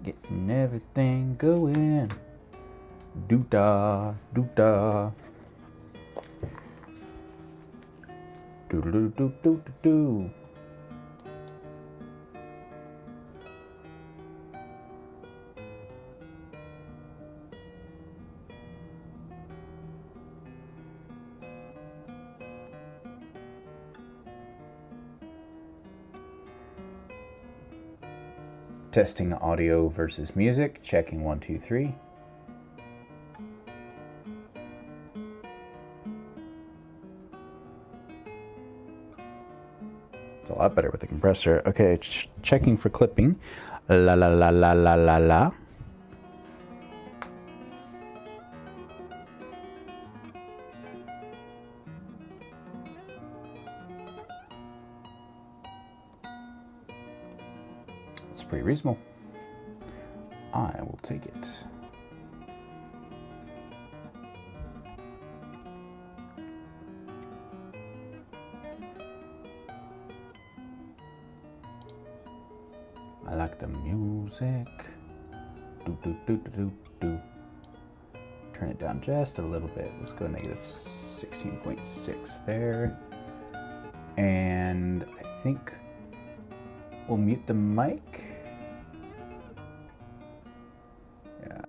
Getting everything going. Doo-da, doo-da. Doo-doo-doo-doo-doo-doo. Testing audio versus music. Checking 1, 2, 3. It's a lot better with the compressor. Okay, checking for clipping. La la la la la la la. It's pretty reasonable. I will take it. I like the music. Do do do do do do. Turn it down just a little bit. Let's go negative 16.6 there. And I think we'll mute the mic. Yeah.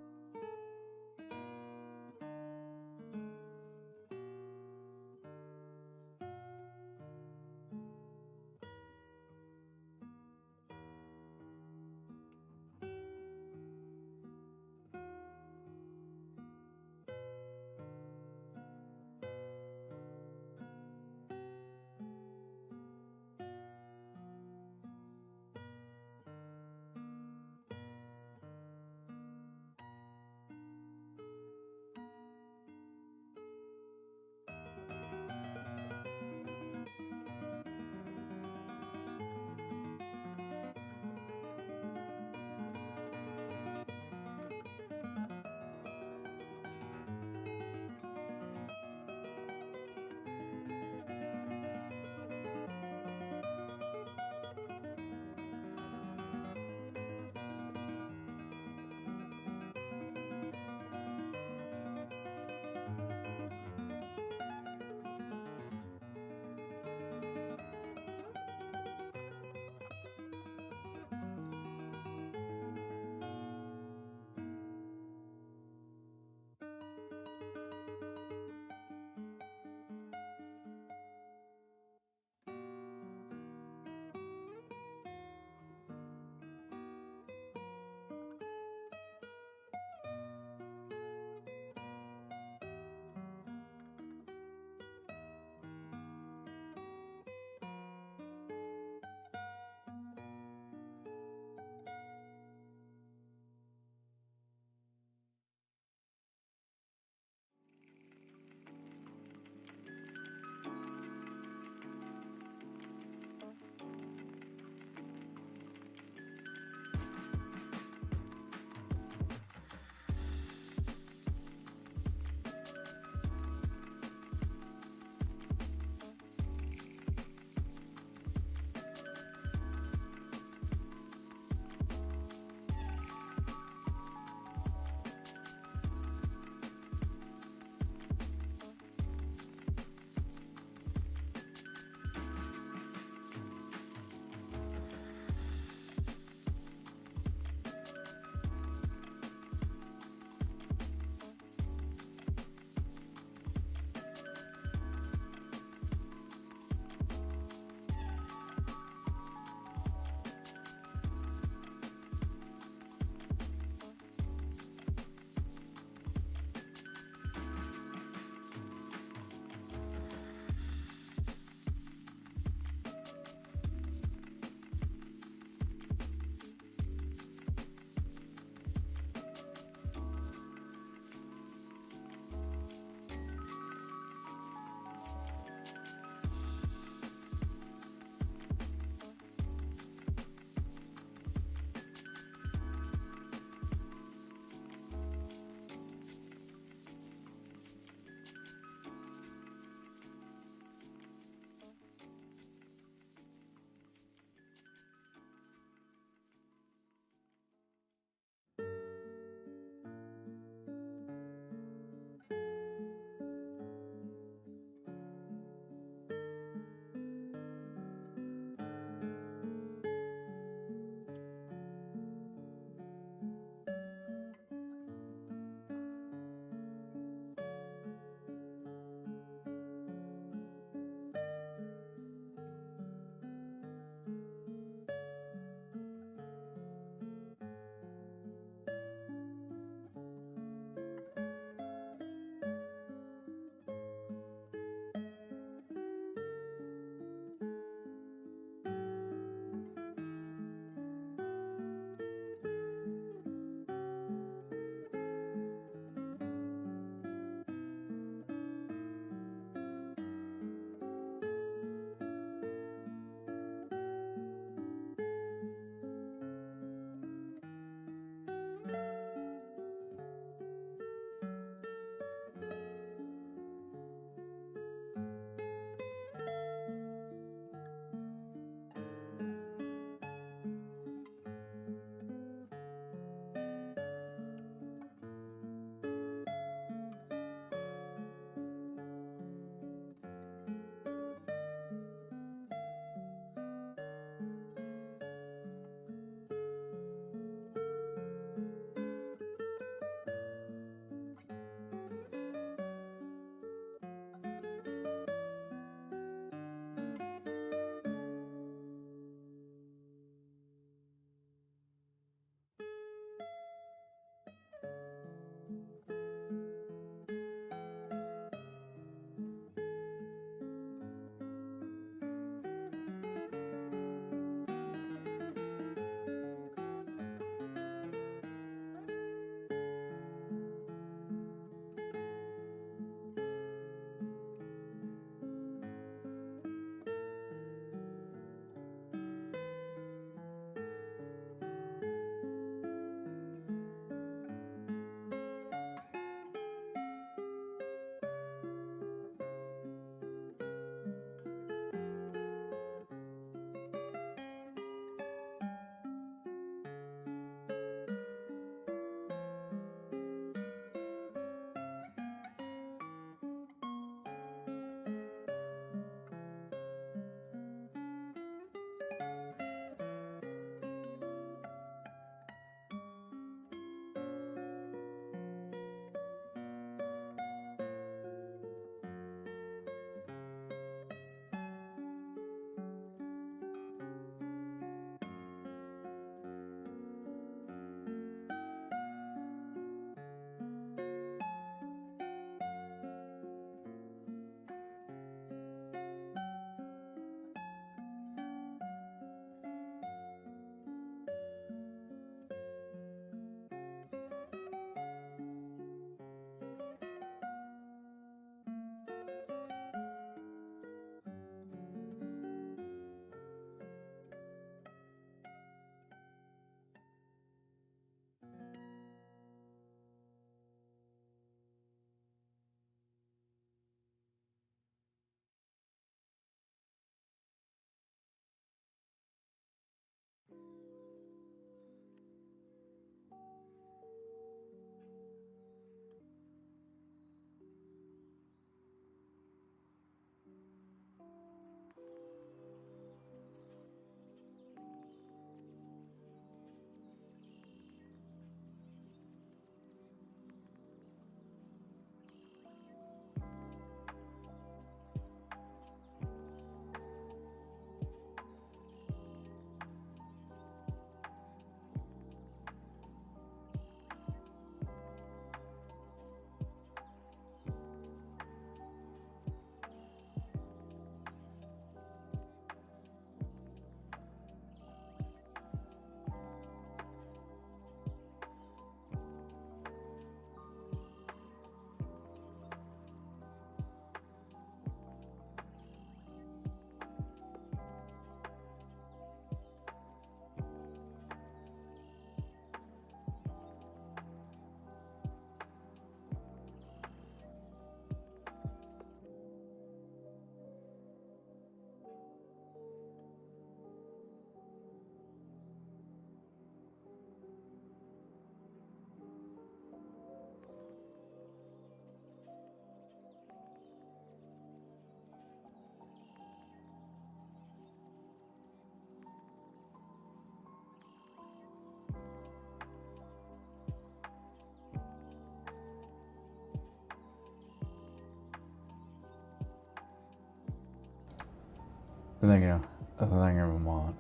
Thank you very much.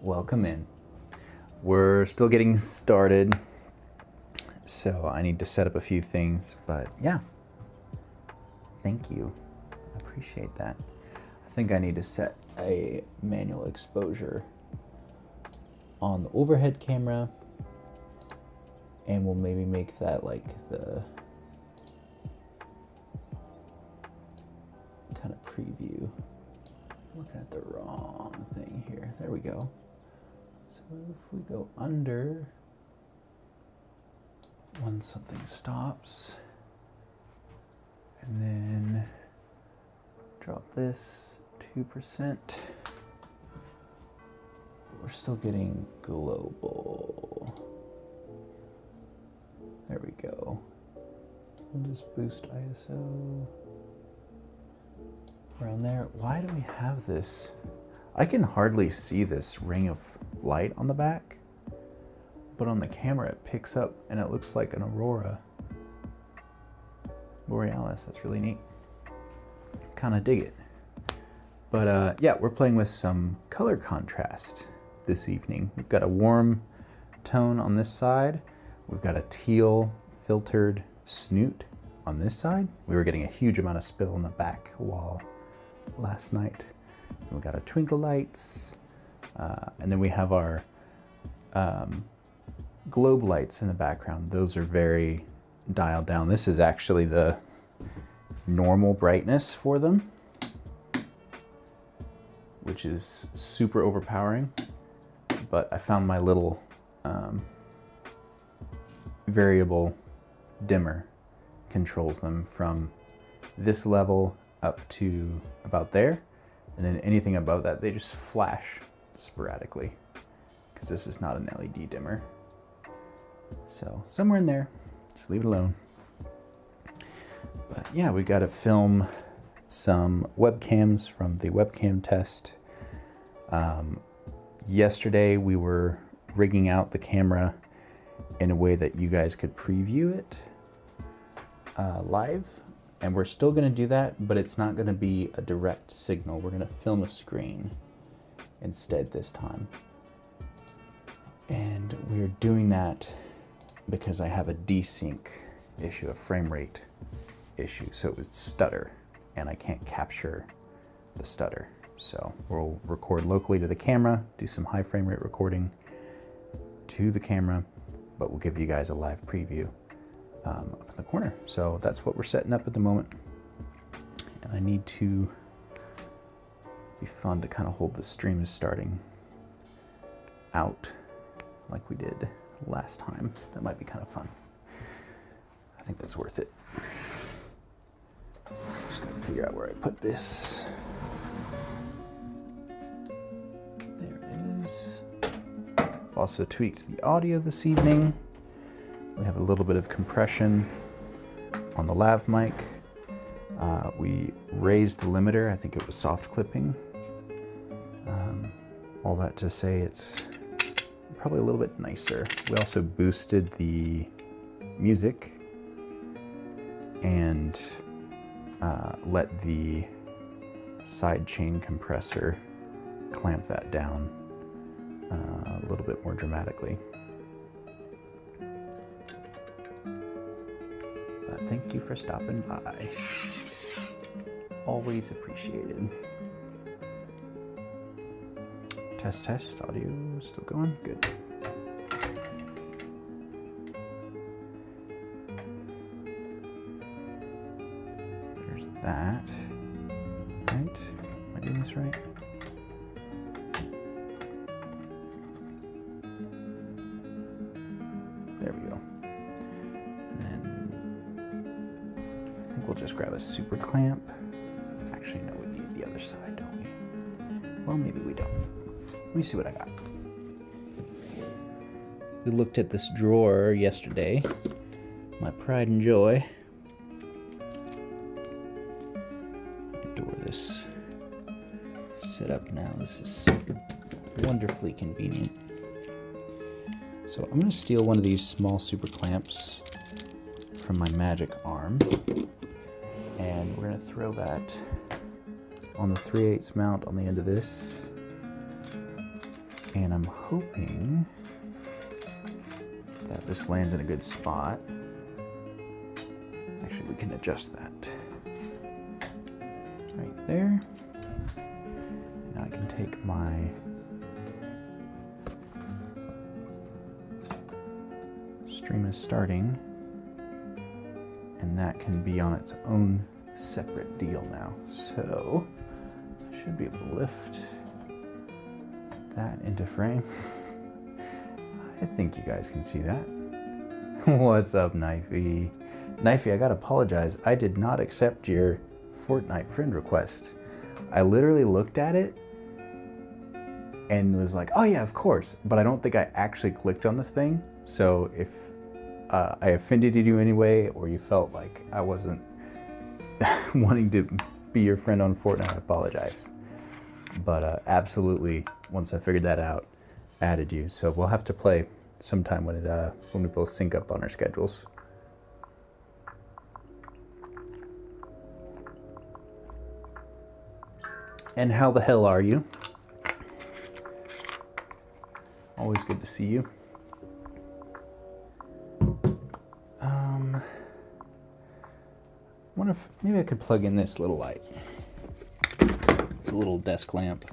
Welcome in. We're still getting started, so I need to set up a few things, but yeah. Thank you. I appreciate that. I think I need to set a manual exposure on the overhead camera, and we'll maybe make that like the kind of preview. I'm looking at the wrong thing here. There we go. So if we go under when something stops, and then drop this 2%. We're still getting global. There we go. We'll just boost ISO around there. Why do we have this? I can hardly see this ring of light on the back, but on the camera it picks up and it looks like an aurora borealis. That's really neat. Kind of dig it. But yeah, we're playing with some color contrast this evening. We've got a warm tone on this side. We've got a teal filtered snoot on this side. We were getting a huge amount of spill on the back wall last night. And we've got our twinkle lights, and then we have our globe lights in the background. Those are very dialed down. This is actually the normal brightness for them, which is super overpowering, but I found my little variable dimmer controls them from this level up to about there, and then anything above that, they just flash sporadically, because this is not an LED dimmer. So somewhere in there, just leave it alone. But yeah, we got to film some webcams from the webcam test. Yesterday we were rigging out the camera in a way that you guys could preview it live, and we're still going to do that, but it's not going to be a direct signal. We're going to film a screen instead this time, and we're doing that because I have a desync issue, a frame rate issue, so it would stutter and I can't capture the stutter. So we'll record locally to the camera, do some high frame rate recording to the camera, but we'll give you guys a live preview up in the corner. So that's what we're setting up at the moment. And I need to be fun to kind of hold the stream starting out like we did last time. That might be kind of fun. I think that's worth it. Just gotta figure out where I put this. There it is. Also tweaked the audio this evening. We have a little bit of compression on the lav mic. We raised the limiter. I think it was soft clipping. All that to say it's probably a little bit nicer. We also boosted the music and let the sidechain compressor clamp that down a little bit more dramatically. But thank you for stopping by. Always appreciated. Test, test, audio still going? Good. There's that. Right? Am I doing this right? There we go. And then I think we'll just grab a super clamp. Actually, no, we need the other side, don't we? Well, maybe we don't. Let me see what I got. We looked at this drawer yesterday. My pride and joy. I adore this setup now. This is wonderfully convenient. So I'm going to steal one of these small super clamps from my magic arm. And we're gonna throw that on the 3/8 mount on the end of this. And I'm hoping that this lands in a good spot. Actually, we can adjust that right there. Now I can take my stream is starting, and that can be on its own separate deal now. So I should be able to lift that into frame. I think you guys can see that. What's up, Knifey? Knifey, I gotta apologize. I did not accept your Fortnite friend request. I literally looked at it and was like, oh yeah, of course. But I don't think I actually clicked on this thing. So if I offended you anyway, or you felt like I wasn't wanting to be your friend on Fortnite, I apologize. But absolutely, once I figured that out, added you. So we'll have to play sometime when we both sync up on our schedules. And how the hell are you? Always good to see you. I wonder if maybe I could plug in this little light. It's a little desk lamp.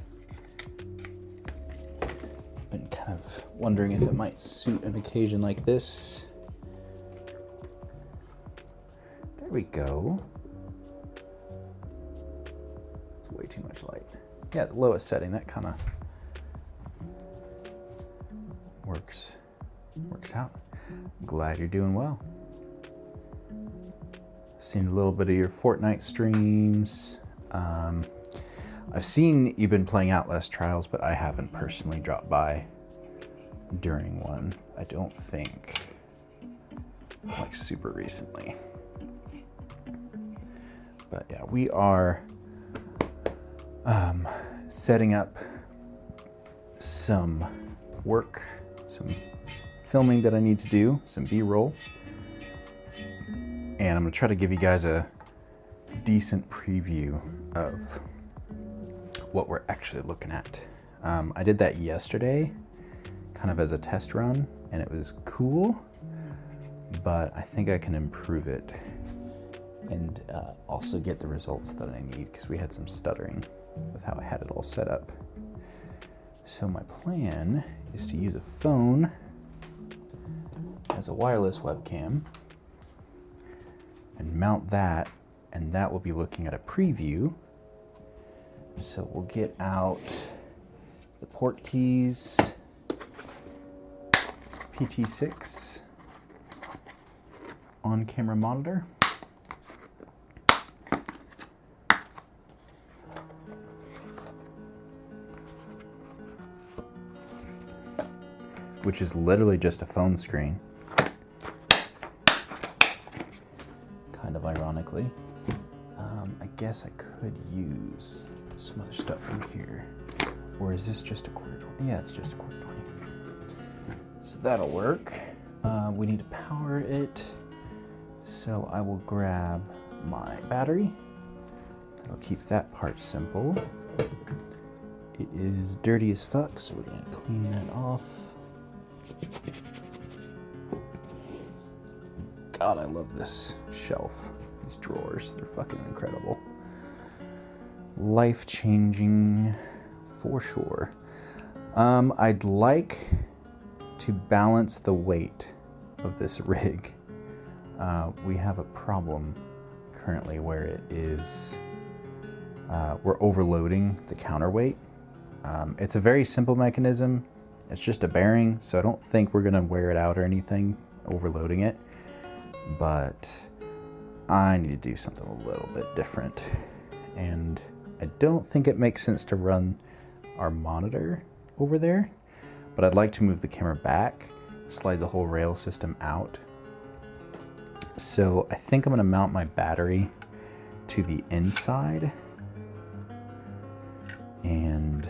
Been kind of wondering if it might suit an occasion like this. There we go. It's way too much light. Yeah, the lowest setting, that kind of works out. I'm glad you're doing well. Seen a little bit of your Fortnite streams. I've seen you've been playing Outlast Trials, but I haven't personally dropped by during one. I don't think, like super recently. But yeah, we are setting up some work, some filming that I need to do, some B-roll. And I'm gonna try to give you guys a decent preview of what we're actually looking at. I did that yesterday, kind of as a test run, and it was cool, but I think I can improve it and also get the results that I need, because we had some stuttering with how I had it all set up. So my plan is to use a phone as a wireless webcam and mount that, and that will be looking at a preview. So we'll get out the port keys, PT6, on-camera monitor, which is literally just a phone screen. Kind of ironically. I guess I could use some other stuff from here. Or is this just a quarter 20? Yeah, it's just a quarter 20. So that'll work. We need to power it. So I will grab my battery. That'll keep that part simple. It is dirty as fuck, so we're gonna clean that off. God, I love this shelf. These drawers, they're fucking incredible. Life-changing for sure. I'd like to balance the weight of this rig. We have a problem currently where it is, we're overloading the counterweight. It's a very simple mechanism. It's just a bearing, so I don't think we're gonna wear it out or anything, overloading it. But I need to do something a little bit different. And I don't think it makes sense to run our monitor over there, but I'd like to move the camera back, slide the whole rail system out. So I think I'm gonna mount my battery to the inside. And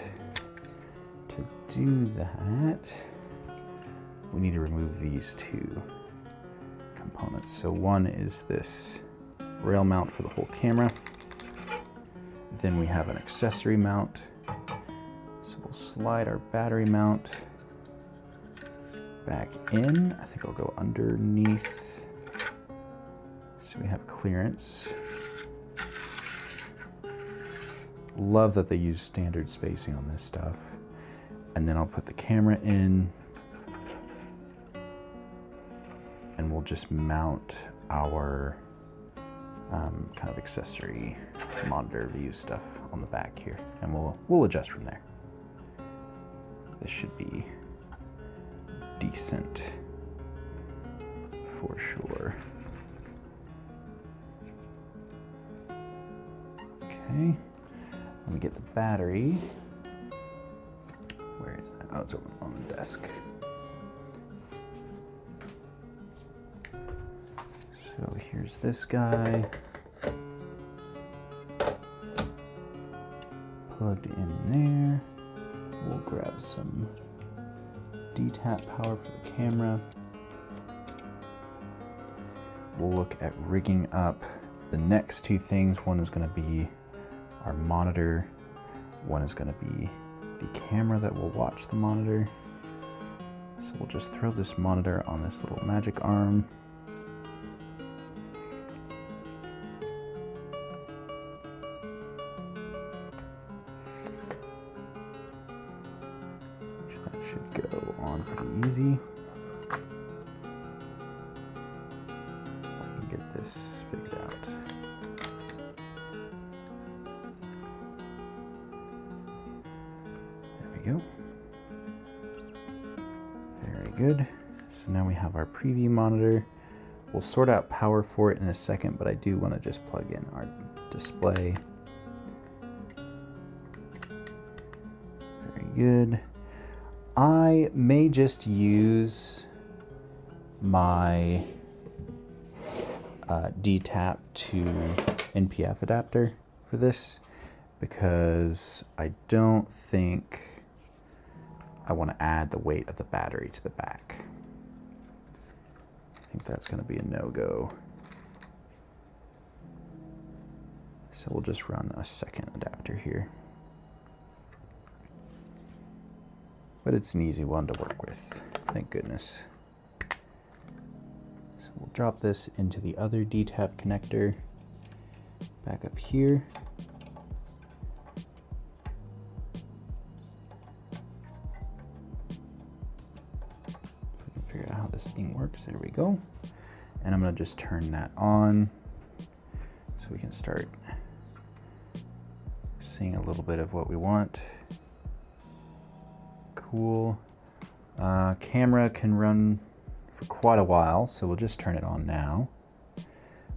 to do that, we need to remove these two components. So one is this rail mount for the whole camera. Then we have an accessory mount. So we'll slide our battery mount back in. I think I'll go underneath so we have clearance. Love that they use standard spacing on this stuff. And then I'll put the camera in and we'll just mount our kind of accessory monitor view stuff on the back here, and we'll adjust from there. This should be decent for sure. Okay, let me get the battery. Where is that? Oh, it's over on the desk. So here's this guy. Plugged in there. We'll grab some D-tap power for the camera. We'll look at rigging up the next two things. One is going to be our monitor. One is going to be the camera that will watch the monitor. So we'll just throw this monitor on this little magic arm. That should go on pretty easy. I can get this figured out. Go. Very good. So now we have our preview monitor. We'll sort out power for it in a second, but I do want to just plug in our display. Very good. I may just use my D-tap to NPF adapter for this because I don't think I want to add the weight of the battery to the back. I think that's going to be a no-go. So we'll just run a second adapter here. But it's an easy one to work with, thank goodness. So we'll drop this into the other D-tap connector back up here. Figure out how this thing works. There we go. And I'm going to just turn that on so we can start seeing a little bit of what we want. Cool. Camera can run for quite a while, so we'll just turn it on now.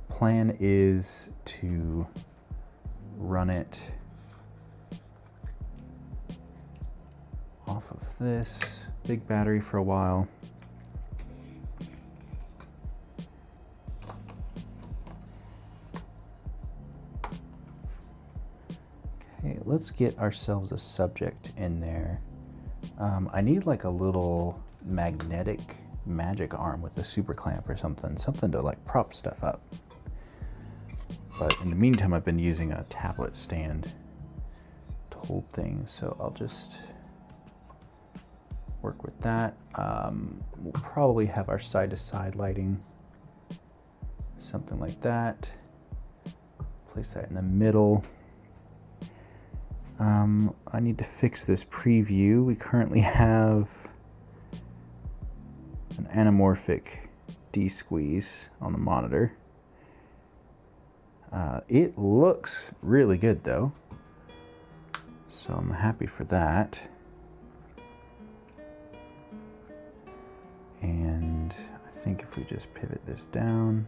Plan is to run it off of this big battery for a while. Okay, let's get ourselves a subject in there. I need like a little magnetic magic arm with a super clamp or something to like prop stuff up. But in the meantime, I've been using a tablet stand to hold things, so I'll just work with that. We'll probably have our side-to-side lighting, something like that. Place that in the middle. I need to fix this preview. We currently have an anamorphic D-squeeze on the monitor. It looks really good though, so I'm happy for that. And I think if we just pivot this down,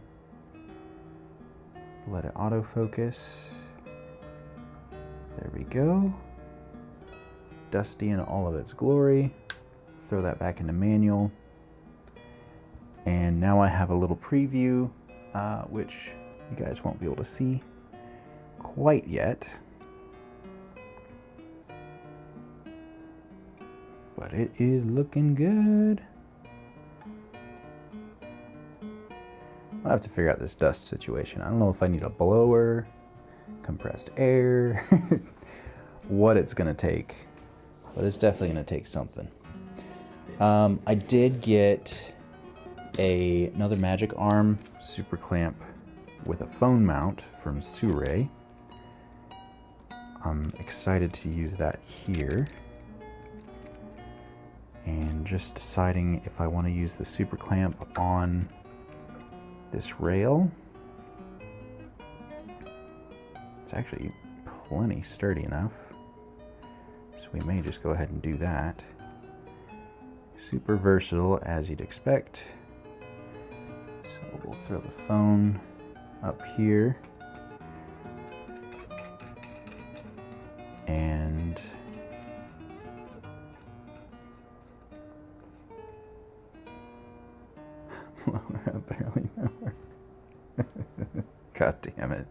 let it autofocus. There we go. Dusty in all of its glory. Throw that back into manual. And now I have a little preview, which you guys won't be able to see quite yet. But it is looking good. I'll have to figure out this dust situation. I don't know if I need a blower, compressed air, what it's gonna take, but it's definitely gonna take something. I did get another Magic Arm super clamp with a phone mount from Sirui. I'm excited to use that here. And just deciding if I want to use the super clamp on this rail. It's actually plenty sturdy enough, so we may just go ahead and do that. Super versatile, as you'd expect. So we'll throw the phone up here, and lower up barely nowhere. God damn it.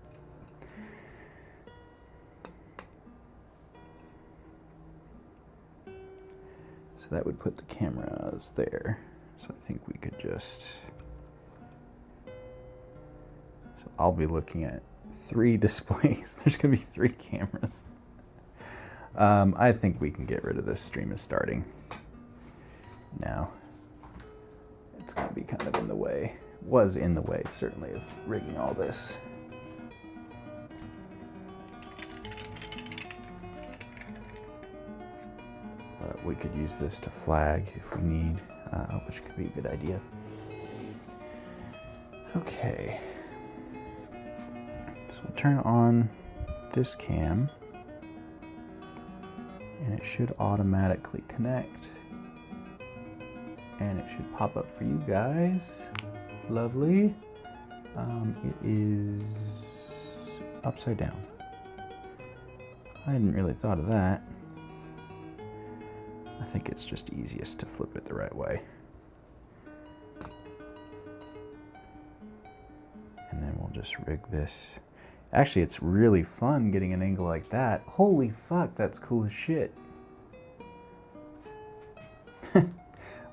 So that would put the cameras there. So I think we could just... So I'll be looking at 3 displays. There's gonna be 3 cameras. I think we can get rid of this. Stream is starting now. It's gonna be kind of in the way. Was in the way, certainly, of rigging all this. But we could use this to flag if we need, which could be a good idea. Okay. So we'll turn on this cam, and it should automatically connect. And it should pop up for you guys. Lovely. It is upside down. I hadn't really thought of that. I think it's just easiest to flip it the right way. And then we'll just rig this. Actually, it's really fun getting an angle like that. Holy fuck, that's cool as shit.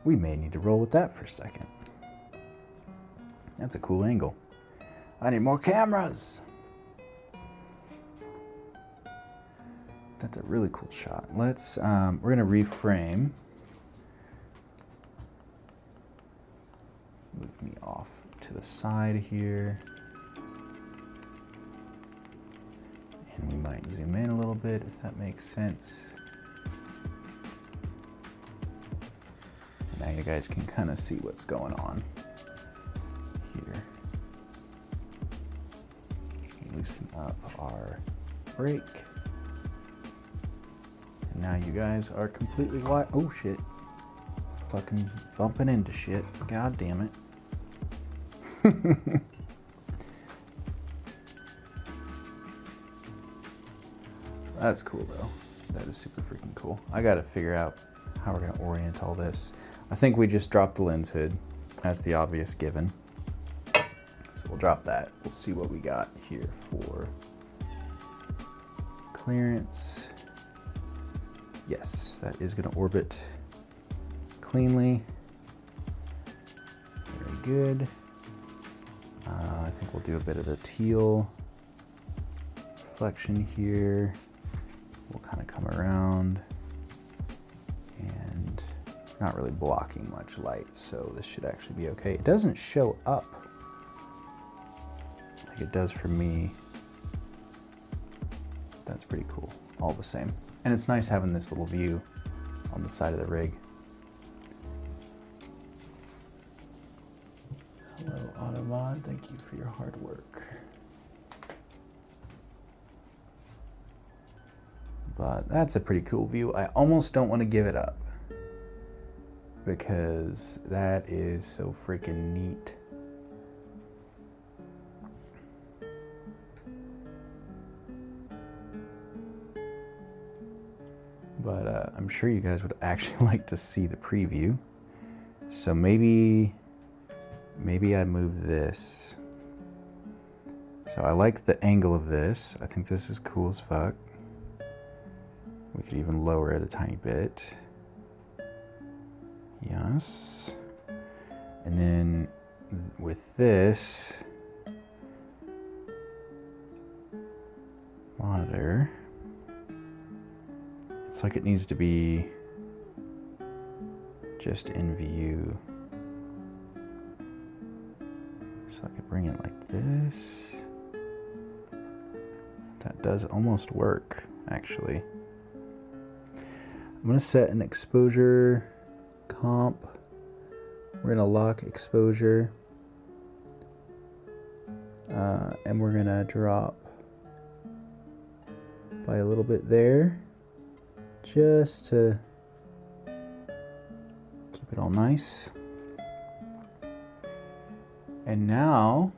We may need to roll with that for a second. That's a cool angle. I need more cameras. That's a really cool shot. Let's, we're gonna reframe. Move me off to the side here. And we might zoom in a little bit if that makes sense. Now you guys can kind of see what's going on here. Loosen up our brake. And now you guys are completely wide. Oh shit. Fucking bumping into shit. God damn it. That's cool though. That is super freaking cool. I gotta figure out how we're gonna orient all this. I think we just dropped the lens hood. That's the obvious given. So we'll drop that. We'll see what we got here for clearance. Yes, that is gonna orbit cleanly. Very good. I think we'll do a bit of the teal reflection here. We'll kind of come around and not really blocking much light, so this should actually be okay. It doesn't show up like it does for me. That's pretty cool, all the same. And it's nice having this little view on the side of the rig. Hello, Automod, thank you for your hard work. But that's a pretty cool view. I almost don't want to give it up because that is so freaking neat. But I'm sure you guys would actually like to see the preview. So maybe I move this. So I like the angle of this. I think this is cool as fuck. We could even lower it a tiny bit. Yes. And then with this monitor, it's like it needs to be just in view. So I could bring it like this. That does almost work, actually. I'm gonna set an exposure comp. We're gonna lock exposure. And we're gonna drop by a little bit there, just to keep it all nice. And now,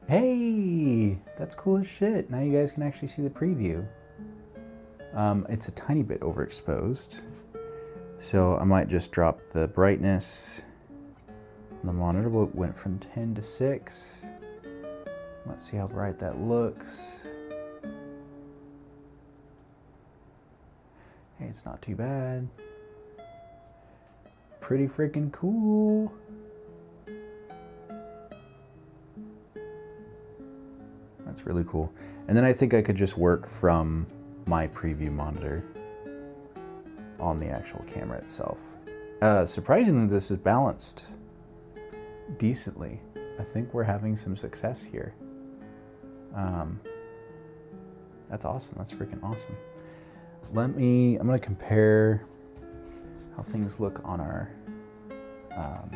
hey, that's cool as shit. Now you guys can actually see the preview. It's a tiny bit overexposed, so I might just drop the brightness on the monitor. It went from 10 to 6. Let's see how bright that looks. Hey, it's not too bad. Pretty freaking cool. That's really cool. And then I think I could just work from my preview monitor on the actual camera itself. Surprisingly, this is balanced decently. I think we're having some success here. That's awesome. That's freaking awesome. I'm gonna compare how things look on our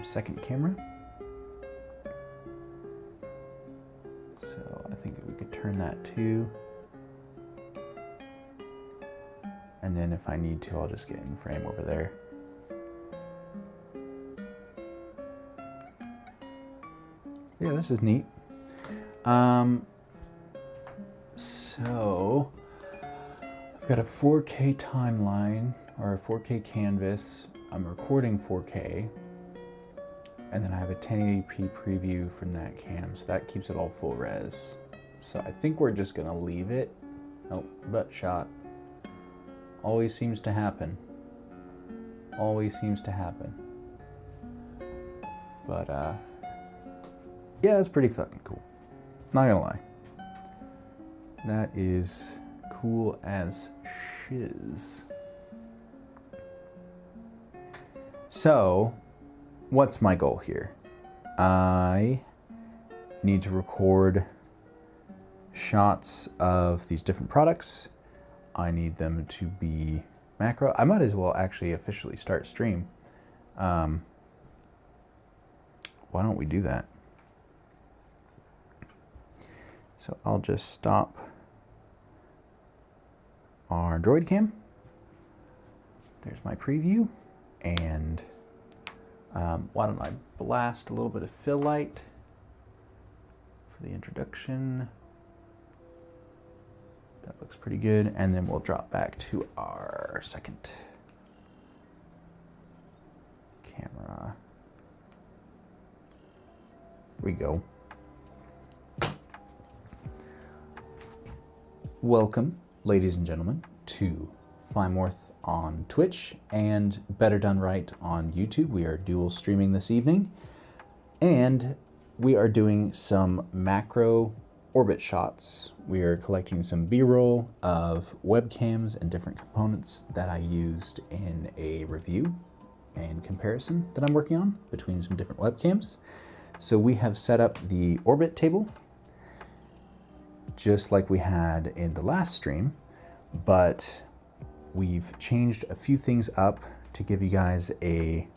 second camera. So I think we could turn that too. And then if I need to, I'll just get in frame over there. Yeah, this is neat. So I've got a 4K timeline, or a 4K canvas. I'm recording 4K. And then I have a 1080p preview from that cam, so that keeps it all full res. So I think we're just gonna leave it. Oh, butt shot. Always seems to happen. Always seems to happen. But yeah, it's pretty fucking cool. Not gonna lie. That is cool as shiz. So, what's my goal here? I need to record shots of these different products. I need them to be macro. I might as well actually officially start stream. Why don't we do that? So I'll just stop our Droid Cam. There's my preview. And why don't I blast a little bit of fill light for the introduction. That looks pretty good. And then we'll drop back to our second camera. Here we go. Welcome, ladies and gentlemen, to Flymeworth on Twitch and Better Done Right on YouTube. We are dual streaming this evening, and we are doing some macro orbit shots. We are collecting some B-roll of webcams and different components that I used in a review and comparison that I'm working on between some different webcams. So we have set up the orbit table just like we had in the last stream, but we've changed a few things up to give you guys a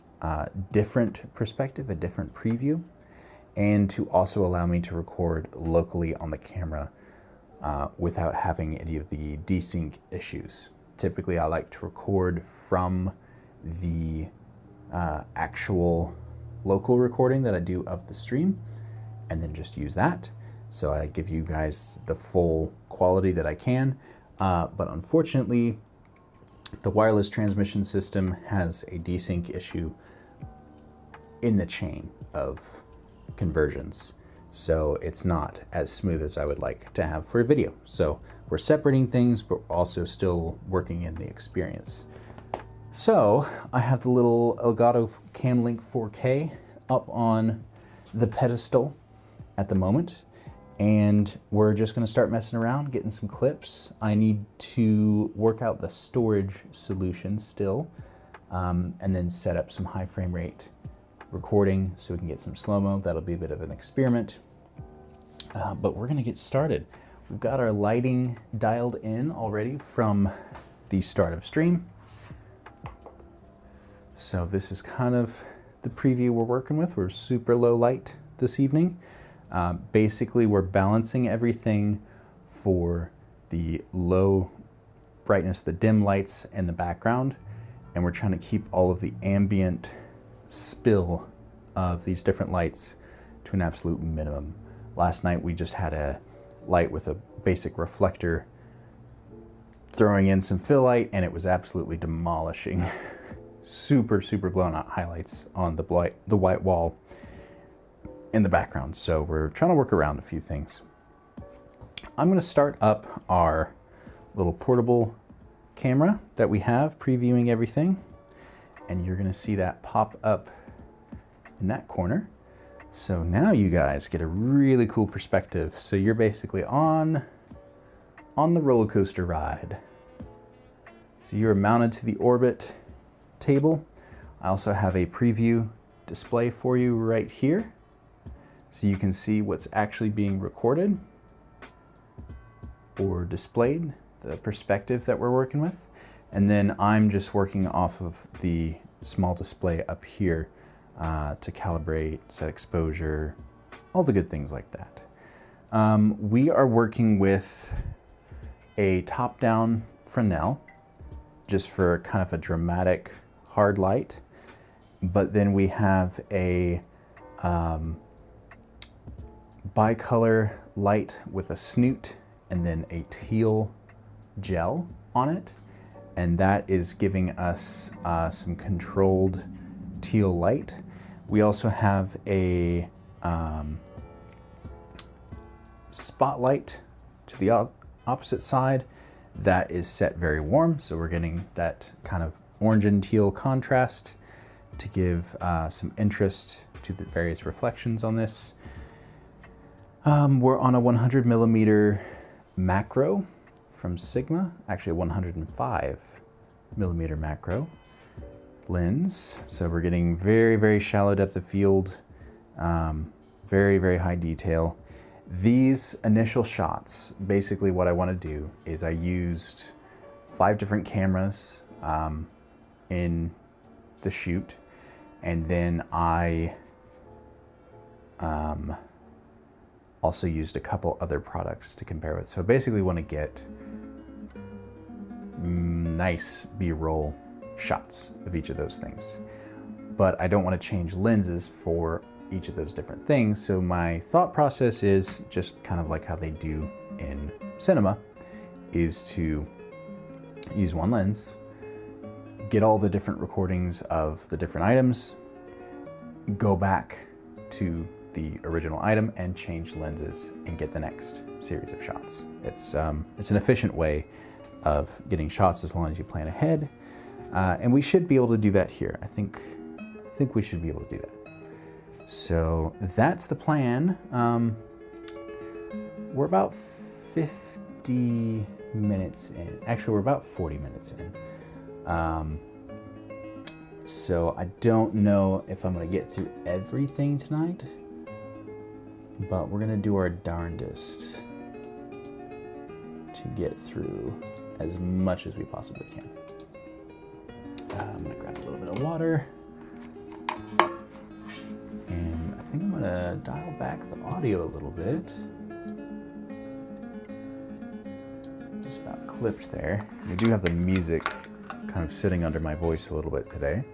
different perspective, a different preview, and to also allow me to record locally on the camera without having any of the desync issues. Typically, I like to record from the actual local recording that I do of the stream, and then just use that. So I give you guys the full quality that I can, but unfortunately, the wireless transmission system has a desync issue in the chain of conversions. So it's not as smooth as I would like to have for a video. So we're separating things, but also still working in the experience. So I have the little Elgato Camlink 4K up on the pedestal at the moment, and we're just gonna start messing around, getting some clips. I need to work out the storage solution still, and then set up some high frame rate recording so we can get some slow-mo. That'll be a bit of an experiment, but we're gonna get started. We've got our lighting dialed in already from the start of stream. So this is kind of the preview we're working with. We're super low light this evening. Basically, we're balancing everything for the low brightness, the dim lights in the background, and we're trying to keep all of the ambient spill of these different lights to an absolute minimum. Last night we just had a light with a basic reflector throwing in some fill light, and it was absolutely demolishing. Super blown out highlights on the white wall in the background. So we're trying to work around a few things. I'm going to start up our little portable camera that we have previewing everything, and you're going to see that pop up in that corner. So now you guys get a really cool perspective. So you're basically on the roller coaster ride. So you're mounted to the orbit table. I also have a preview display for you right here, so you can see what's actually being recorded or displayed, the perspective that we're working with. And then I'm just working off of the small display up here to calibrate, set exposure, all the good things like that. We are working with a top-down Fresnel just for kind of a dramatic hard light, but then we have a bicolor light with a snoot and then a teal gel on it, and that is giving us some controlled teal light. We also have a spotlight to the opposite side that is set very warm, so we're getting that kind of orange and teal contrast to give some interest to the various reflections on this. We're on a 100 millimeter macro from Sigma, actually a 105 millimeter macro lens. So we're getting very shallow depth of field, very high detail. These initial shots, basically what I want to do is I used 5 different cameras in the shoot, and then I also used a couple other products to compare with. So basically want to get nice B-roll shots of each of those things, but I don't want to change lenses for each of those different things. So my thought process is just kind of like how they do in cinema, is to use one lens, get all the different recordings of the different items, go back to the original item and change lenses and get the next series of shots. It's an efficient way of getting shots as long as you plan ahead, and we should be able to do that here. I think we should be able to do that. So that's the plan. We're about 50 minutes in. Actually, we're about 40 minutes in. So I don't know if I'm gonna get through everything tonight, but we're gonna do our darndest to get through as much as we possibly can. I'm gonna grab a little bit of water, and I think I'm gonna dial back the audio a little bit. Just about clipped there. We do have the music kind of sitting under my voice a little bit today.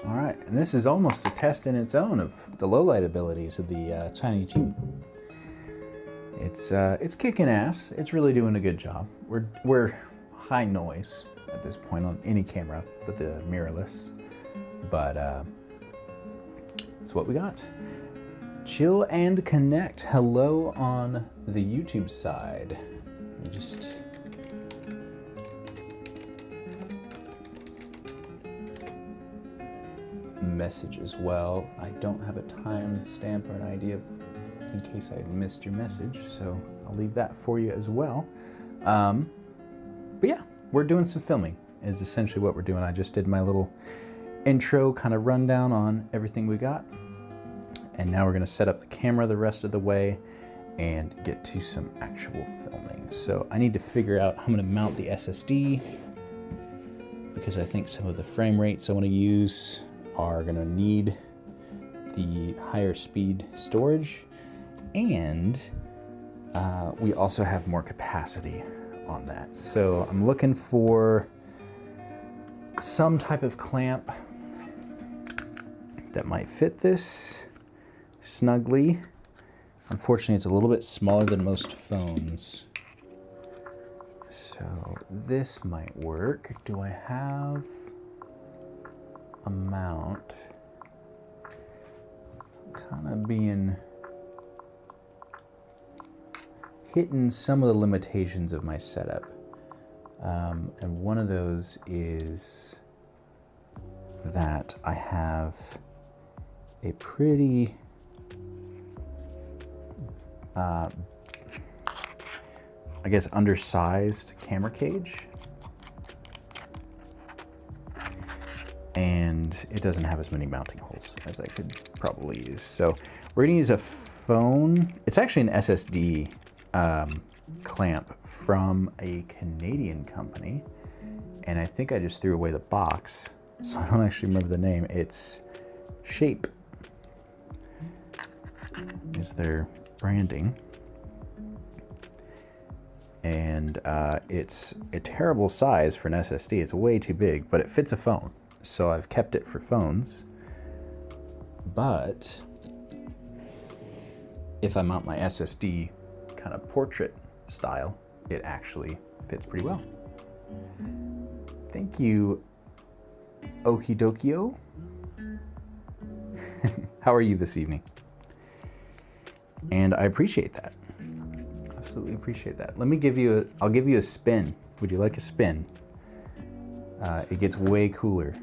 All right, and this is almost a test in its own of the low light abilities of the Tiny 2. It's kicking ass. It's really doing a good job. We're high noise at this point on any camera but the mirrorless, but it's what we got. Chill and Connect. Hello on the YouTube side. Let me just message as well. I don't have a time stamp or an idea of, in case I missed your message, so I'll leave that for you as well. But yeah, we're doing some filming is essentially what we're doing. I just did my little intro kind of rundown on everything we got. And now we're gonna set up the camera the rest of the way and get to some actual filming. So I need to figure out how I'm gonna mount the SSD, because I think some of the frame rates I wanna use are gonna need the higher speed storage, and we also have more capacity on that. So I'm looking for some type of clamp that might fit this snugly. Unfortunately, it's a little bit smaller than most phones. So this might work. Do I have a mount? Kind of being hitting some of the limitations of my setup. And one of those is that I have a pretty I guess undersized camera cage, and it doesn't have as many mounting holes as I could probably use. So we're gonna use a phone. It's actually an SSD clamp from a Canadian company, and I think I just threw away the box, so I don't actually remember the name. It's Shape is their branding, and it's a terrible size for an SSD. It's way too big, but it fits a phone, so I've kept it for phones. But if I mount my SSD kind of portrait style, it actually fits pretty well. Thank you, Okidokio. How are you this evening? And I appreciate that. Absolutely appreciate that. Let me give you I'll give you a spin. Would you like a spin? It gets way cooler.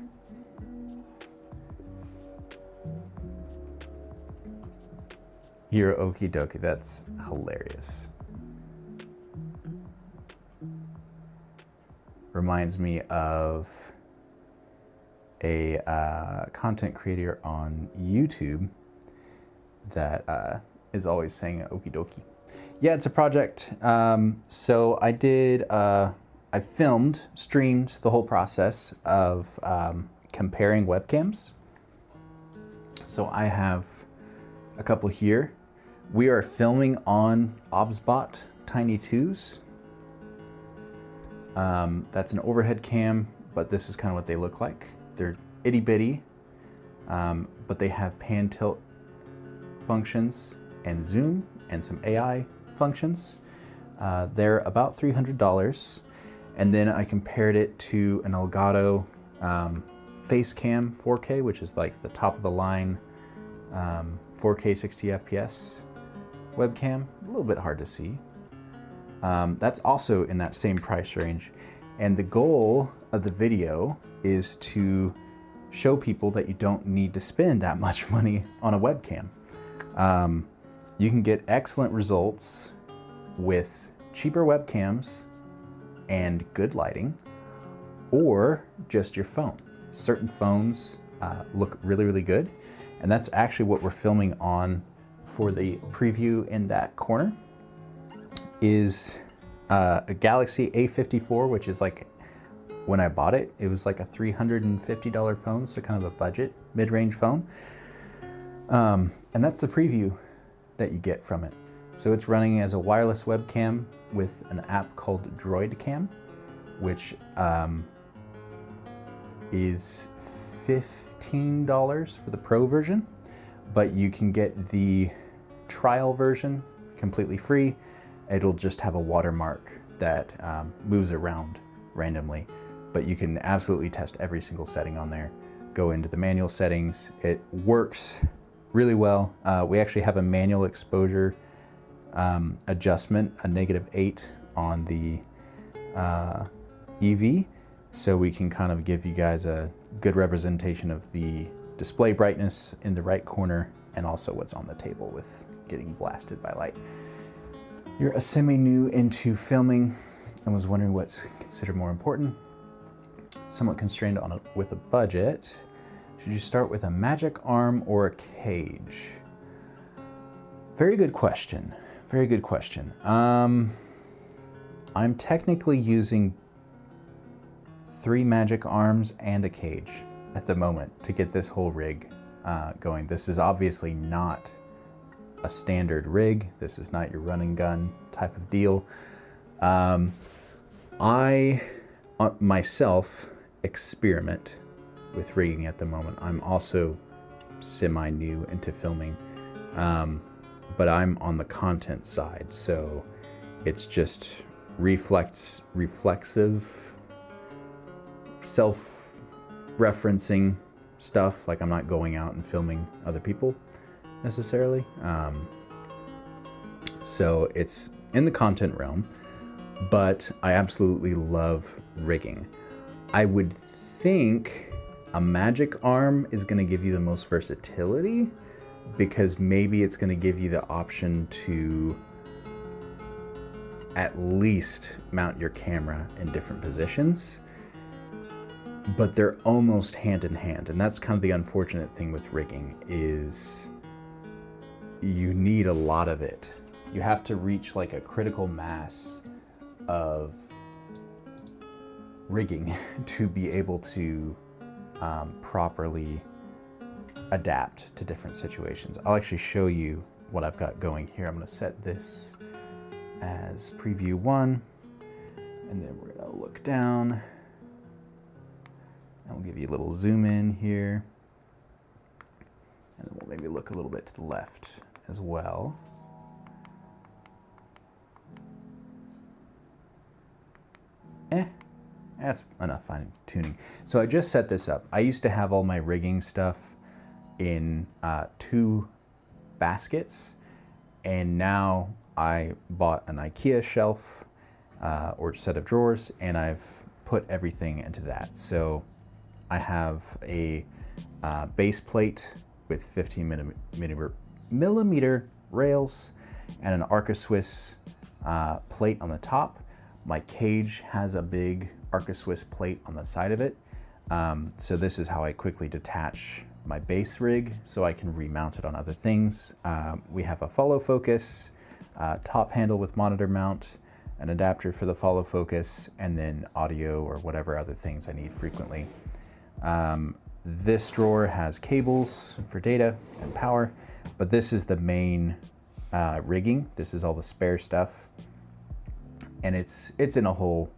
You're okie dokie. That's hilarious. Reminds me of a content creator on YouTube that is always saying okie dokie. Yeah, it's a project. So I did, I filmed, streamed the whole process of comparing webcams. So I have a couple here. We are filming on OBSBot Tiny 2s. That's an overhead cam, but this is kind of what they look like. They're itty bitty, but they have pan tilt functions and zoom and some AI functions. They're about $300. And then I compared it to an Elgato Facecam 4K, which is like the top of the line 4K 60 FPS webcam. A little bit hard to see. That's also in that same price range. And the goal of the video is to show people that you don't need to spend that much money on a webcam. You can get excellent results with cheaper webcams and good lighting, or just your phone. Certain phones look really, really good. And that's actually what we're filming on for the preview in that corner, is a Galaxy A54, which is like, when I bought it, it was like a $350 phone, so kind of a budget, mid-range phone. And that's the preview that you get from it. So it's running as a wireless webcam with an app called DroidCam, which is $15 for the Pro version, but you can get the trial version completely free. It'll just have a watermark that moves around randomly, but you can absolutely test every single setting on there. Go into the manual settings. It works really well. We actually have a manual exposure adjustment, a -8 on the EV, so we can kind of give you guys a good representation of the display brightness in the right corner, and also what's on the table with getting blasted by light. You're a semi-new into filming and was wondering what's considered more important. Somewhat constrained with a budget. Should you start with a magic arm or a cage? Very good question. Very good question. I'm technically using 3 magic arms and a cage at the moment to get this whole rig going. This is obviously not a standard rig. This is not your run and gun type of deal. I myself experiment with rigging at the moment. I'm also semi-new into filming, but I'm on the content side, so it's just reflexive, self-referencing stuff. Like, I'm not going out and filming other people necessarily. So it's in the content realm, but I absolutely love rigging. I would think a magic arm is going to give you the most versatility, because maybe it's going to give you the option to at least mount your camera in different positions, but they're almost hand in hand. And that's kind of the unfortunate thing with rigging, is you need a lot of it. You have to reach like a critical mass of rigging to be able to properly adapt to different situations. I'll actually show you what I've got going here. I'm going to set this as preview 1, and then we're going to look down, and we'll give you a little zoom in here, and then we'll maybe look a little bit to the left as well. That's enough fine tuning. So I just set this up. I used to have all my rigging stuff in 2 baskets, and now I bought an IKEA shelf or set of drawers, and I've put everything into that. So I have a base plate with 15 millimeter rails and an Arca Swiss plate on the top. My cage has a big Arca Swiss plate on the side of it. So this is how I quickly detach my base rig so I can remount it on other things. We have a follow focus, top handle with monitor mount, an adapter for the follow focus, and then audio or whatever other things I need frequently. This drawer has cables for data and power, but this is the main rigging. This is all the spare stuff, and it's in a whole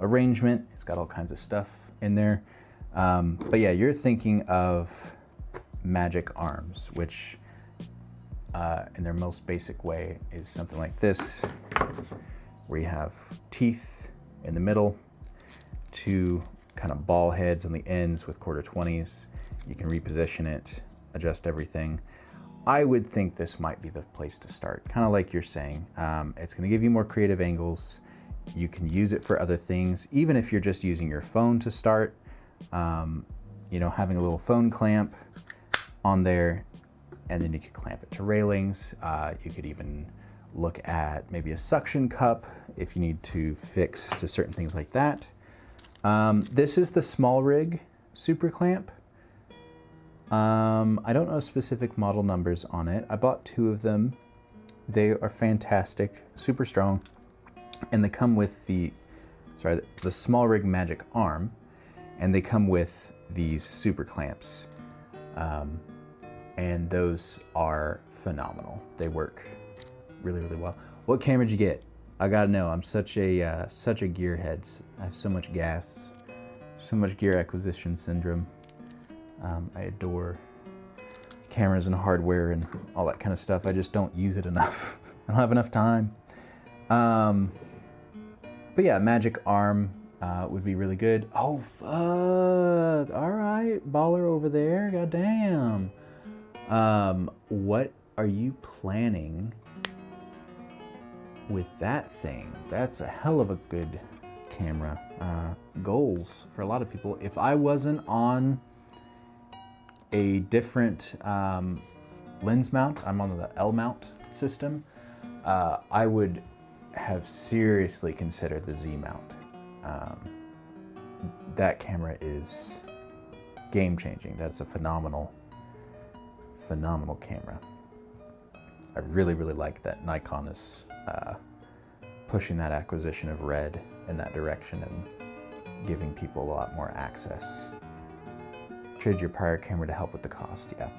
arrangement. It's got all kinds of stuff in there. But yeah, you're thinking of magic arms, which in their most basic way is something like this, where you have teeth in the middle, 2 kind of ball heads on the ends with 1/4-20s. You can reposition it, adjust everything. I would think this might be the place to start, kind of like you're saying. It's going to give you more creative angles. You can use it for other things, even if you're just using your phone to start. You know, having a little phone clamp on there, and then you could clamp it to railings. You could even look at maybe a suction cup if you need to fix to certain things like that. This is the small rig super clamp. I don't know specific model numbers on it. I bought 2 of them. They are fantastic, super strong, and they come with the small rig magic arm, and they come with these super clamps, and those are phenomenal. They work really, really well. What camera did you get? I gotta know. I'm such a gearhead. I have so much gas, so much gear acquisition syndrome. I adore cameras and hardware and all that kind of stuff. I just don't use it enough. I don't have enough time. But yeah, magic arm would be really good. Oh, fuck. All right, baller over there. Goddamn. What are you planning with that thing? That's a hell of a good camera. Goals for a lot of people. If I wasn't on a different lens mount, I'm on the L mount system, I would have seriously considered the Z mount. That camera is game changing. That's a phenomenal camera. I really like that Nikon is pushing that acquisition of red in that direction and giving people a lot more access. Trade your prior camera to help with the cost, yeah.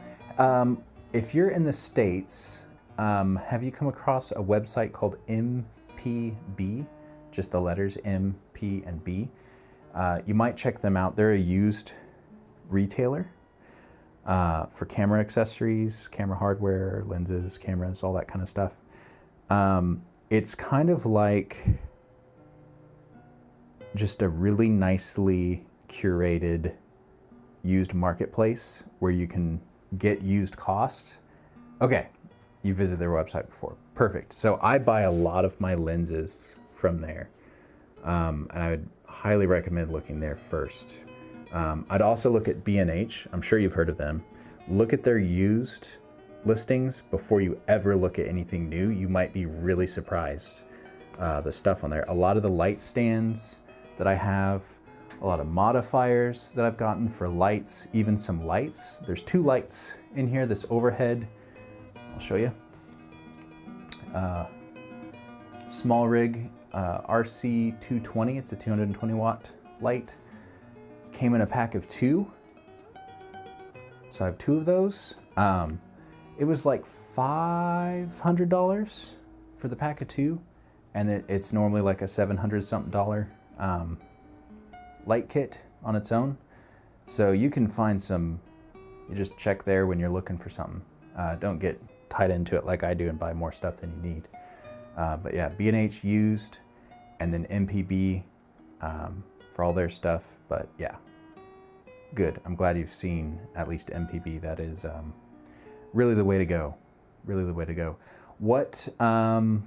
If you're in the States, have you come across a website called MPB? Just the letters M, P, and B. You might check them out. They're a used retailer for camera accessories, camera hardware, lenses, cameras, all that kind of stuff. It's kind of like just a really nicely curated used marketplace where you can get used costs. Okay, you visited their website before. Perfect. So I buy a lot of my lenses from there. And I would highly recommend looking there first. I'd also look at B&H. I'm sure you've heard of them. Look at their used listings before you ever look at anything new. You might be really surprised. The stuff on there. A lot of the light stands that I have, a lot of modifiers that I've gotten for lights, even some lights. There's 2 lights in here, this overhead, I'll show you. Small rig, RC220, it's a 220 watt light. Came in a pack of 2. So I have 2 of those. It was like $500 for the pack of 2. And it's normally like a $700 something light kit on its own. So you can find some, you just check there when you're looking for something. Don't get tied into it like I do and buy more stuff than you need. But yeah, B&H used, and then MPB for all their stuff. But yeah, good. I'm glad you've seen at least MPB. That is really the way to go. Really the way to go. What kind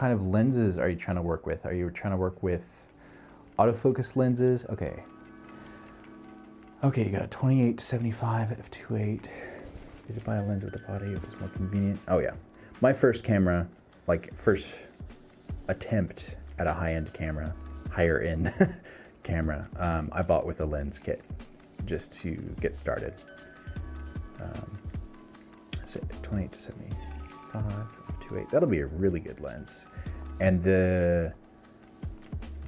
of lenses are you trying to work with? Are you trying to work with autofocus lenses? Okay. Okay, you got a 28-75 f2.8. Did you buy a lens with the body? It was more convenient. Oh yeah. My first camera, like first attempt at a high-end camera, higher end camera, I bought with a lens kit just to get started. So 28-75 f2.8. That'll be a really good lens. And the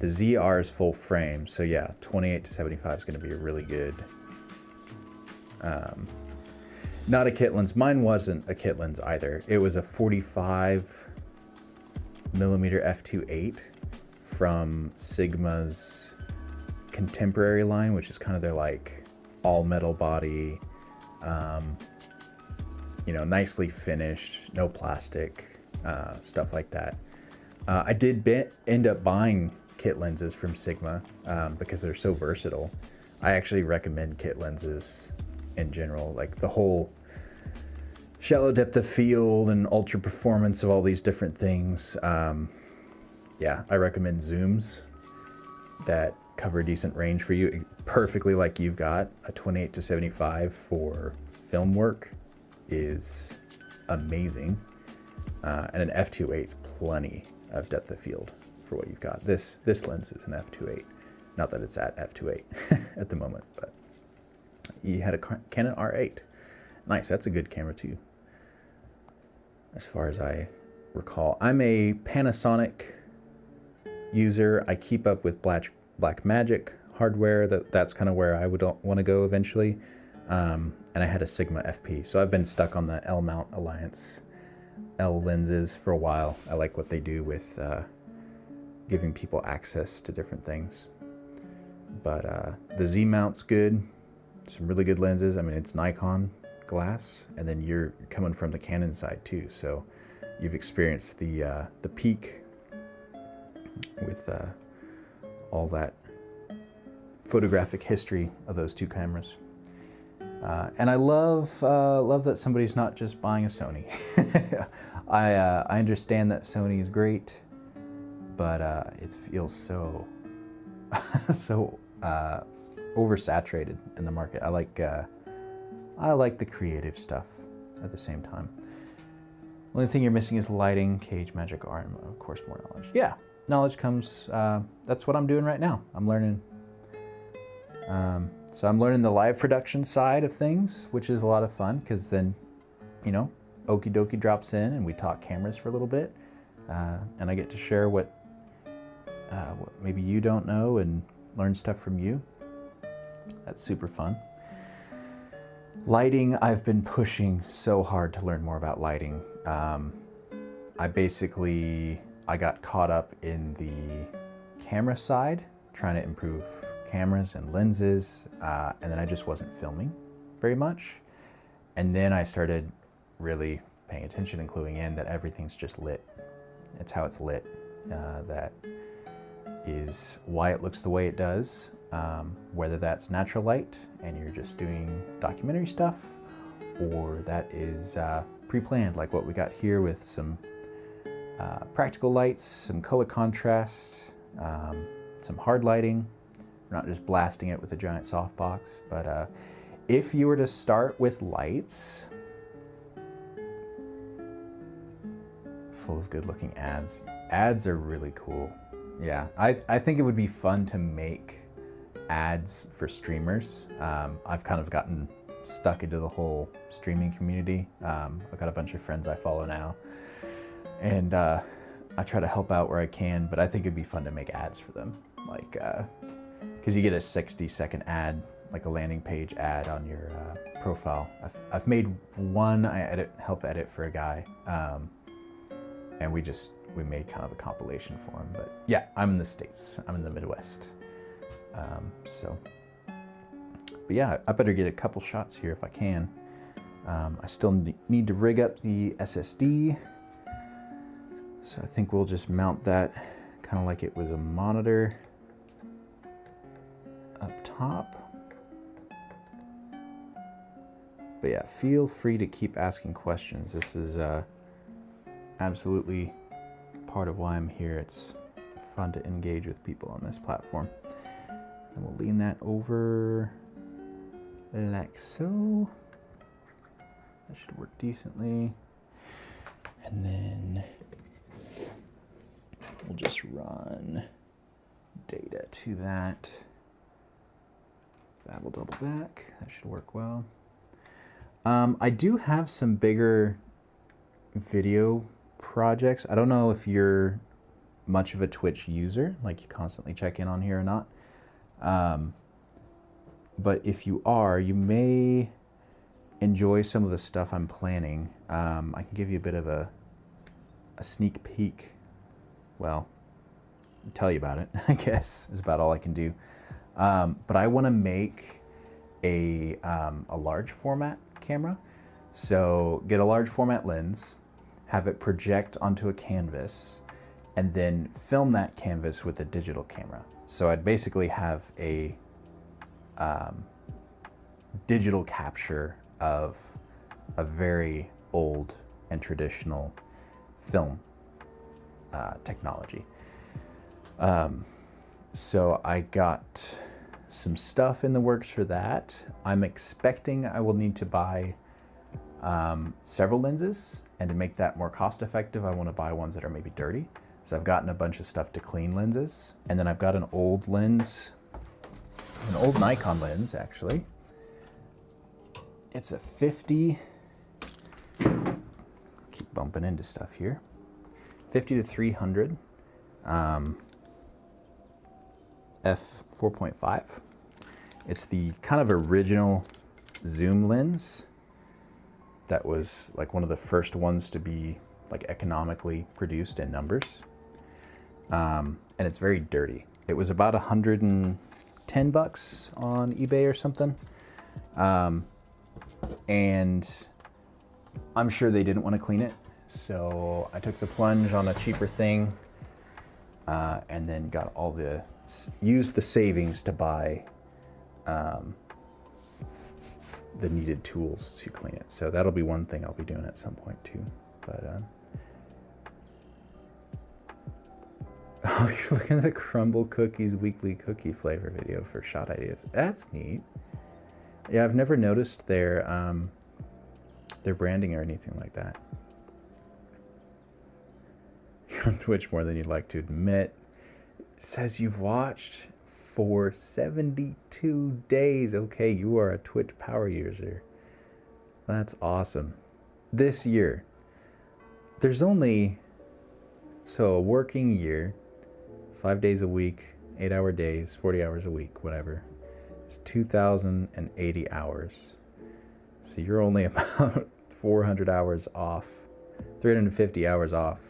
ZR is full frame, so yeah, 28-75 is going to be a really good. Not a kit lens. Mine wasn't a kit lens either. It was a 45mm f2.8 from Sigma's contemporary line, which is kind of their like all metal body, you know, nicely finished, no plastic, stuff like that. I did end up buying kit lenses from Sigma because they're so versatile. I actually recommend kit lenses in general, like the whole shallow depth of field and ultra performance of all these different things. Yeah, I recommend zooms that cover a decent range for you, perfectly like you've got. A 28-75 for film work is amazing, and an f2.8 is plenty of depth of field for what you've got. This lens is an f2.8, not that it's at f2.8 at the moment, but you had a Canon R8. Nice, that's a good camera too, as far as I recall. I'm a Panasonic user. I keep up with Blackmagic hardware. That's kind of where I would want to go eventually. And I had a Sigma FP, so I've been stuck on the L Mount Alliance L lenses for a while. I like what they do with giving people access to different things. But the Z mount's good. Some really good lenses. I mean, it's Nikon glass, and then you're coming from the Canon side too, so you've experienced the peak with all that photographic history of those 2 cameras. And I love that somebody's not just buying a Sony. I understand that Sony is great, but it feels so so oversaturated in the market. I like I like the creative stuff at the same time. Only thing you're missing is lighting, cage, magic, art, and of course more knowledge. Yeah, knowledge comes, that's what I'm doing right now. I'm learning. So I'm learning the live production side of things, which is a lot of fun, because then, you know, Okie Dokie drops in and we talk cameras for a little bit. And I get to share what maybe you don't know and learn stuff from you. That's super fun. Lighting, I've been pushing so hard to learn more about lighting. I got caught up in the camera side, trying to improve cameras and lenses, and then I just wasn't filming very much. And then I started really paying attention and cluing in that everything's just lit. It's how it's lit. That is why it looks the way it does. Whether that's natural light and you're just doing documentary stuff, or that is pre-planned, like what we got here with some practical lights, some color contrast, some hard lighting. We're not just blasting it with a giant softbox, but if you were to start with lights, full of good looking ads. Ads are really cool. Yeah, I think it would be fun to make ads for streamers. I've kind of gotten stuck into the whole streaming community. I've got a bunch of friends I follow now, and I try to help out where I can, but I think it'd be fun to make ads for them. Like, because you get a 60-second ad, like a landing page ad on your profile. I've made one, I help edit for a guy, and we made kind of a compilation for him. But yeah, I'm in the States, I'm in the Midwest. But yeah, I better get a couple shots here if I can. I still need to rig up the SSD. So I think we'll just mount that kind of like it was a monitor up top. But yeah, feel free to keep asking questions. This is absolutely part of why I'm here. It's fun to engage with people on this platform. And we'll lean that over like so. That should work decently. And then we'll just run data to that. That will double back. That should work well. I do have some bigger video projects. I don't know if you're much of a Twitch user, like you constantly check in on here or not. But if you are, you may enjoy some of the stuff I'm planning. I can give you a bit of a sneak peek. Well, tell you about it, I guess, is about all I can do. But I want to make a large format camera. So get a large format lens, have it project onto a canvas, and then film that canvas with a digital camera. So I'd basically have a digital capture of a very old and traditional film technology. So I got some stuff in the works for that. I'm expecting I will need to buy several lenses, and to make that more cost effective, I want to buy ones that are maybe dirty. So I've gotten a bunch of stuff to clean lenses, and then I've got an old lens, an old Nikon lens actually. It's a 50, keep bumping into stuff here, 50 to 300 f/4.5. It's the kind of original zoom lens that was like one of the first ones to be like economically produced in numbers. And it's very dirty. It was about $110 on eBay or something. And I'm sure they didn't want to clean it. So I took the plunge on a cheaper thing, and then got used the savings to buy the needed tools to clean it. So that'll be one thing I'll be doing at some point too. But oh, you're looking at the Crumble Cookies weekly cookie flavor video for shot ideas. That's neat. Yeah, I've never noticed their branding or anything like that. You're on Twitch more than you'd like to admit. It says you've watched for 72 days. Okay, you are a Twitch power user. That's awesome. This year, there's only, so a working year, 5 days a week, 8-hour days, 40 hours a week, whatever. It's 2,080 hours. So you're only about 400 hours off, 350 hours off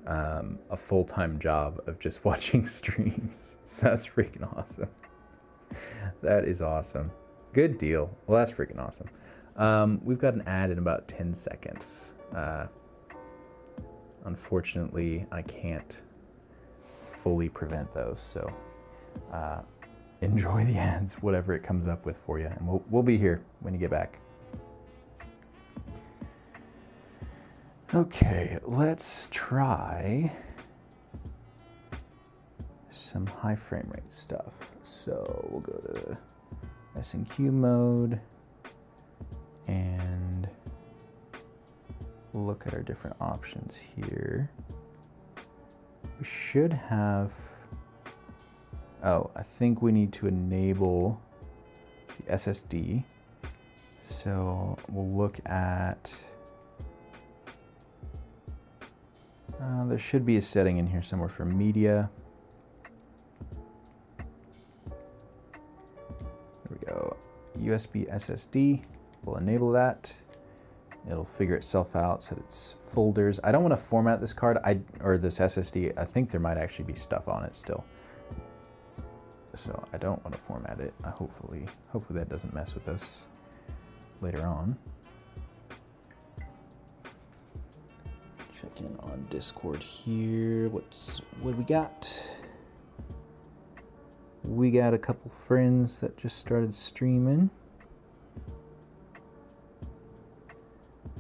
a full-time job of just watching streams. So that's freaking awesome. That is awesome. Good deal. Well, that's freaking awesome. We've got an ad in about 10 seconds. Unfortunately, I can't fully prevent those, so enjoy the ads, whatever it comes up with for you, and we'll be here when you get back. Okay, let's try some high frame rate stuff. So we'll go to S&Q mode and we'll look at our different options here. We should have, I think we need to enable the SSD. So we'll look at, there should be a setting in here somewhere for media. There we go, USB SSD, we'll enable that. It'll figure itself out so that it's folders. I don't want to format this card, or this SSD. I think there might actually be stuff on it still. So I don't want to format it. Hopefully that doesn't mess with us later on. Check in on Discord here. What we got? We got a couple friends that just started streaming.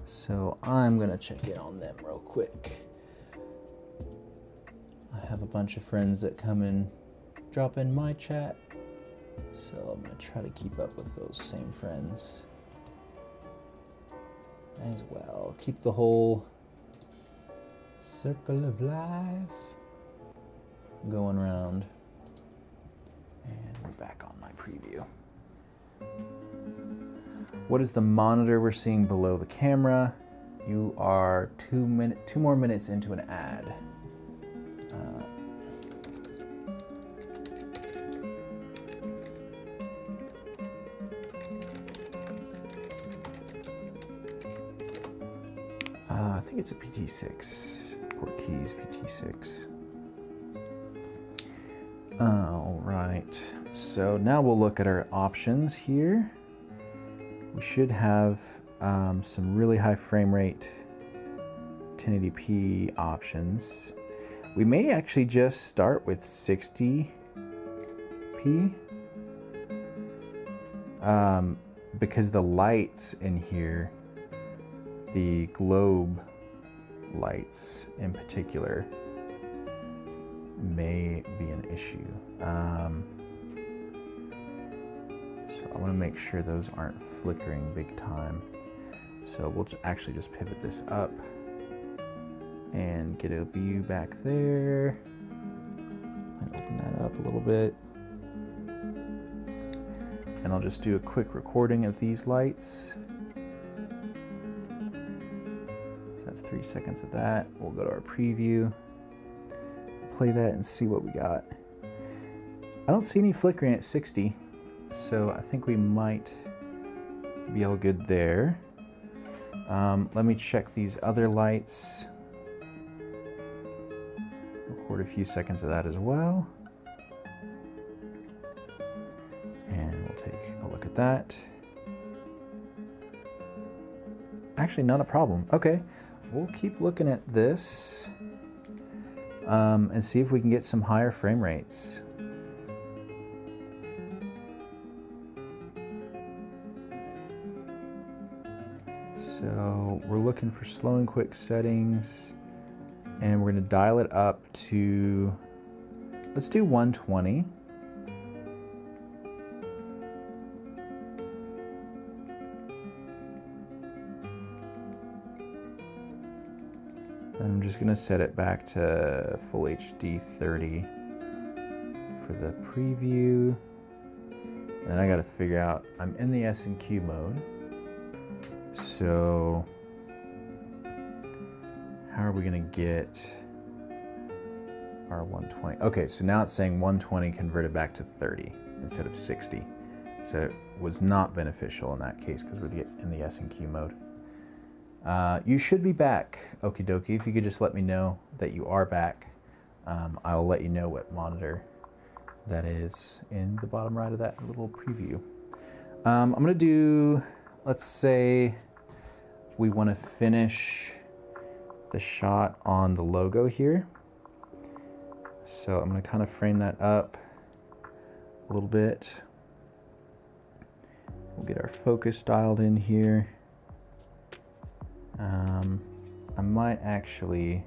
So I'm gonna check in on them real quick. I have a bunch of friends that come and drop in my chat, so I'm gonna try to keep up with those same friends as well. Keep the whole circle of life going around. And we're back on my preview. What is the monitor we're seeing below the camera? You are 2 more minutes into an ad. I think it's a PT6, Portkeys PT6. All right, so now we'll look at our options here. We should have some really high frame rate 1080p options. We may actually just start with 60p because the lights in here, the globe lights in particular, may be an issue. So I want to make sure those aren't flickering big time. So we'll actually just pivot this up and get a view back there and open that up a little bit. And I'll just do a quick recording of these lights. So that's 3 seconds of that. We'll go to our preview, play that and see what we got. I don't see any flickering at 60. So I think we might be all good there. Let me check these other lights. Record a few seconds of that as well. And we'll take a look at that. Actually, not a problem. Okay, we'll keep looking at this and see if we can get some higher frame rates. So we're looking for slow and quick settings, and we're going to dial it up to, let's do 120. And I'm just gonna set it back to full HD 30 for the preview. And then I gotta figure out, I'm in the S&Q mode. So how are we gonna get our 120? Okay, so now it's saying 120 converted back to 30 instead of 60. So it was not beneficial in that case because we're in the S&Q mode. You should be back, okie dokie. If you could just let me know that you are back, I'll let you know what monitor that is in the bottom right of that little preview. I'm gonna do, let's say we wanna finish the shot on the logo here. So I'm gonna kind of frame that up a little bit. We'll get our focus dialed in here. I might actually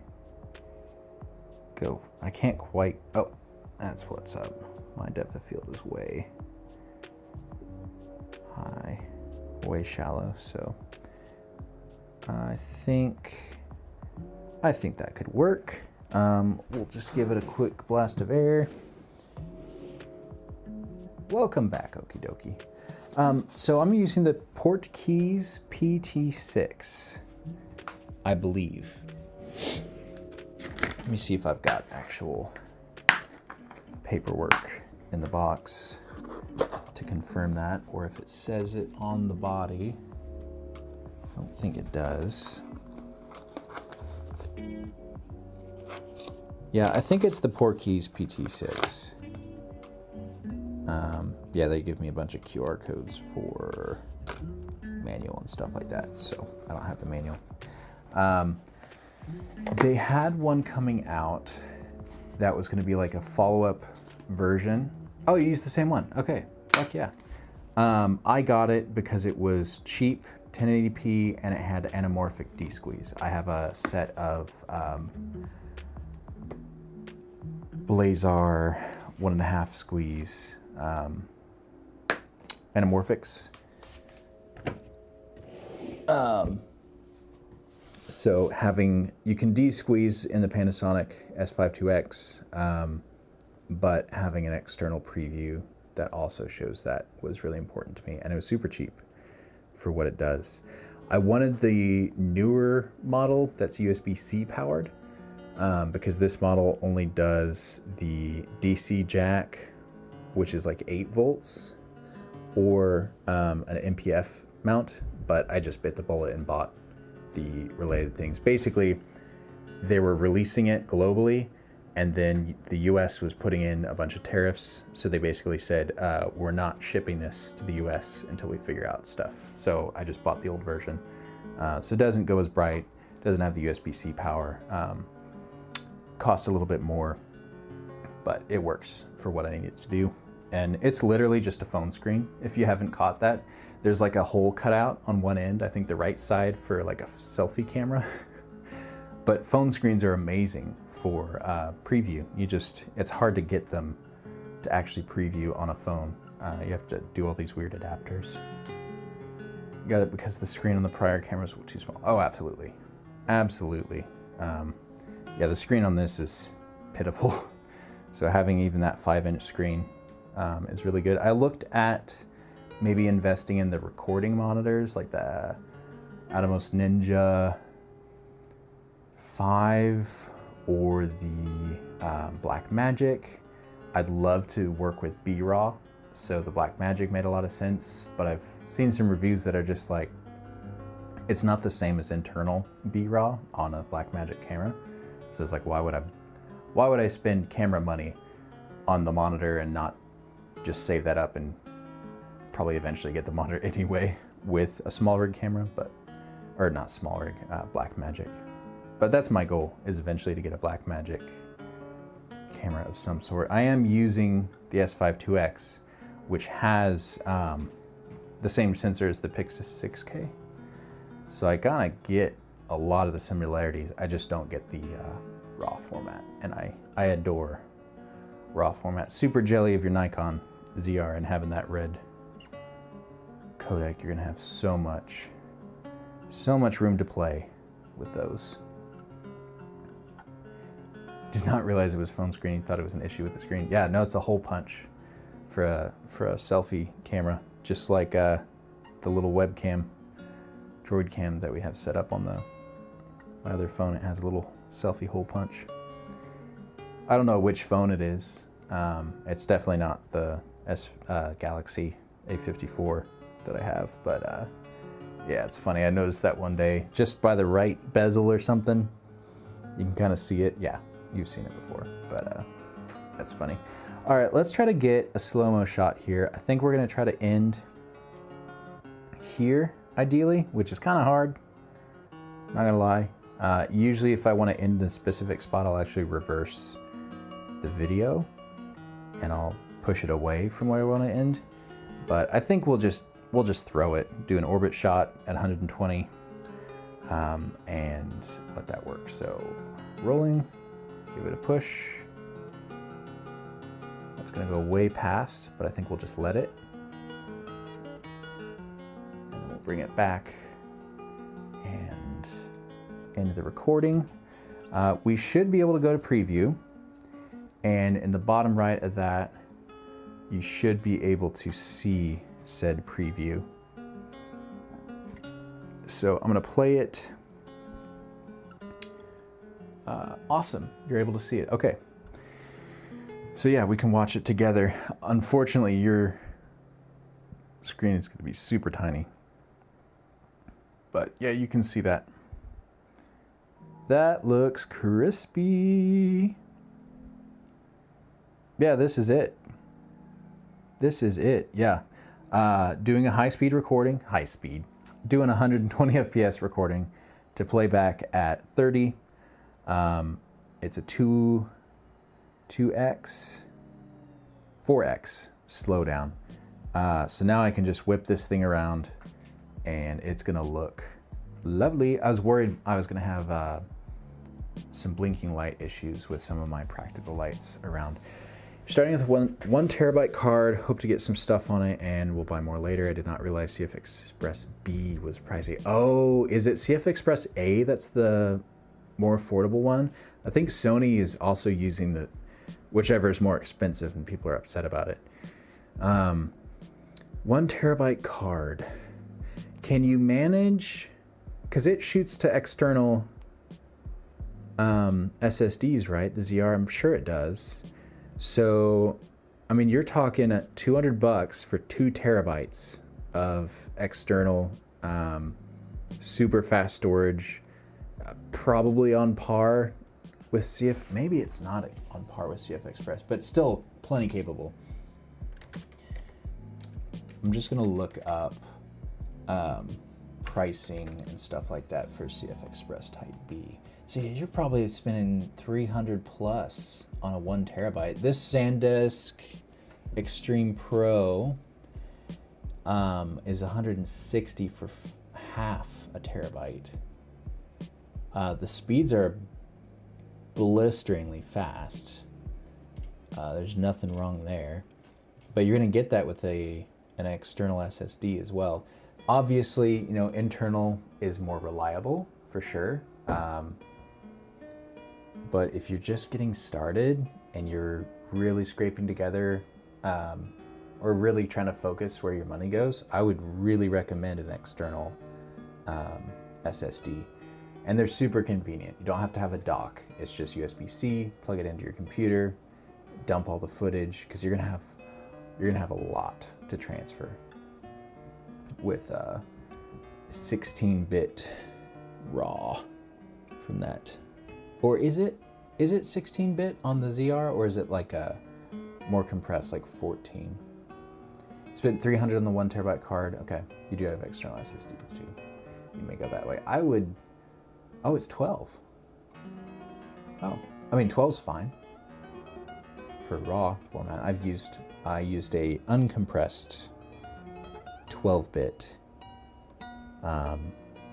go, I can't quite, oh, that's what's up. My depth of field is way high, way shallow, so I think that could work. We'll just give it a quick blast of air. Welcome back, okie dokie. So I'm using the Portkeys PT6, I believe. Let me see if I've got actual paperwork in the box to confirm that, or if it says it on the body. I don't think it does. Yeah, I think it's the Portkeys PT6. Yeah, they give me a bunch of QR codes for manual and stuff like that, so I don't have the manual. They had one coming out that was gonna be like a follow-up version. Oh, you used the same one, okay, fuck yeah. I got it because it was cheap, 1080p, and it had anamorphic D-squeeze. I have a set of Blazar 1.5 squeeze anamorphics. So you can de-squeeze in the Panasonic S5 IIX, but having an external preview that also shows that was really important to me, and it was super cheap for what it does. I wanted the newer model that's USB-C powered, because this model only does the DC jack, which is like 8 volts, or an MPF mount, but I just bit the bullet and bought the related things. Basically, they were releasing it globally, and then the US was putting in a bunch of tariffs, so they basically said, we're not shipping this to the US until we figure out stuff. So I just bought the old version. So it doesn't go as bright, doesn't have the USB-C power, costs a little bit more, but it works for what I need it to do. And it's literally just a phone screen. If you haven't caught that, there's like a hole cut out on one end, I think the right side, for like a selfie camera. But phone screens are amazing for preview. It's hard to get them to actually preview on a phone. You have to do all these weird adapters. You got it because the screen on the prior camera was too small. Oh, absolutely. Absolutely. Yeah, the screen on this is pitiful. So having even that 5-inch screen is really good. I looked at maybe investing in the recording monitors, like the Atomos Ninja 5 or the Blackmagic. I'd love to work with B-Raw, so the Blackmagic made a lot of sense, but I've seen some reviews that are just like, it's not the same as internal B-Raw on a Blackmagic camera. So it's like, why would I spend camera money on the monitor and not just save that up and probably eventually get the monitor anyway with a small rig camera, or not small rig, Blackmagic. But that's my goal, is eventually to get a Blackmagic camera of some sort. I am using the S5 IIX, which has the same sensor as the Pixis 6K. So I kind of get a lot of the similarities. I just don't get the RAW format, and I adore RAW format. Super jelly of your Nikon ZR, and having that red codec, you're gonna have so much room to play with those. Did not realize it was phone screen. Thought it was an issue with the screen. Yeah, no, it's a hole punch for a selfie camera, just like the little webcam, Droid Cam that we have set up on my other phone. It has a little selfie hole punch. I don't know which phone it is. It's definitely not the Galaxy A54 that I have, but yeah, it's funny. I noticed that one day, just by the right bezel or something, you can kind of see it. Yeah, you've seen it before, but that's funny. All right, let's try to get a slow-mo shot here. I think we're gonna try to end here, ideally, which is kind of hard, not gonna lie. Usually if I wanna end in a specific spot, I'll actually reverse the video and I'll push it away from where I wanna end. But I think we'll just throw it, do an orbit shot at 120, and let that work. So rolling, give it a push. That's gonna go way past, but I think we'll just let it. And then we'll bring it back and end the recording. We should be able to go to preview, and in the bottom right of that, you should be able to see said preview. So I'm gonna play it. Awesome, you're able to see it. Okay. So yeah, we can watch it together. Unfortunately, your screen is gonna be super tiny. But yeah, you can see that. That looks crispy. Yeah, this is it. This is it, yeah. Doing a high-speed recording, doing 120 FPS recording to play back at 30. It's a 4x slowdown. So now I can just whip this thing around and it's gonna look lovely. I was worried I was gonna have some blinking light issues with some of my practical lights around. Starting with one terabyte card, hope to get some stuff on it and we'll buy more later. I did not realize CF Express B was pricey. Oh, is it CF Express A that's the more affordable one? I think Sony is also using the, whichever is more expensive and people are upset about it. 1 terabyte card. Can you manage, because it shoots to external SSDs, right? The ZR, I'm sure it does. So, I mean, you're talking at $200 for 2 terabytes of external super fast storage, probably on par with CF. Maybe it's not on par with CF Express, but still plenty capable. I'm just gonna look up pricing and stuff like that for CF Express Type B. So you're probably spending 300 plus on a 1 terabyte. This SanDisk Extreme Pro is 160 for half a terabyte. The speeds are blisteringly fast. There's nothing wrong there, but you're gonna get that with an external SSD as well. Obviously, you know, internal is more reliable for sure. But if you're just getting started and you're really scraping together or really trying to focus where your money goes, I would really recommend an external SSD. And they're super convenient. You don't have to have a dock. It's just USB-C, plug it into your computer, dump all the footage, because you're gonna have a lot to transfer with 16-bit RAW from that. Or is it 16-bit on the ZR, or is it like a more compressed, like 14? Spent 300 on the 1 terabyte card. Okay, you do have external SSD too. You may go that way. I would. Oh, it's 12. Oh, I mean 12's fine for RAW format. I used a uncompressed 12-bit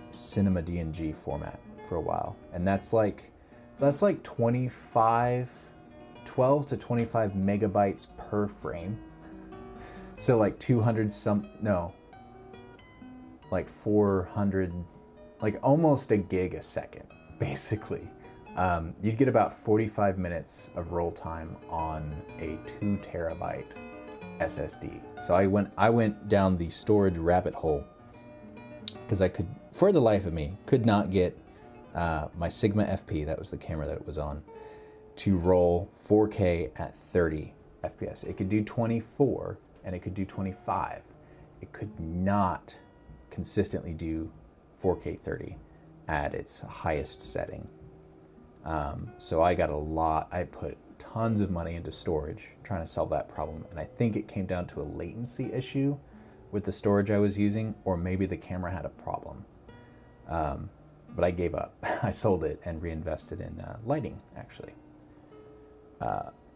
Cinema DNG format for a while, and that's like 12 to 25 megabytes per frame. So like 400, like almost a gig a second, basically. you'd get about 45 minutes of roll time on a 2 terabyte SSD. So I went down the storage rabbit hole because I could, for the life of me, could not get my Sigma FP, that was the camera that it was on, to roll 4K at 30 FPS. It could do 24 and it could do 25. It could not consistently do 4K 30 at its highest setting. So I put tons of money into storage trying to solve that problem. And I think it came down to a latency issue with the storage I was using, or maybe the camera had a problem. But I gave up. I sold it and reinvested in lighting, actually.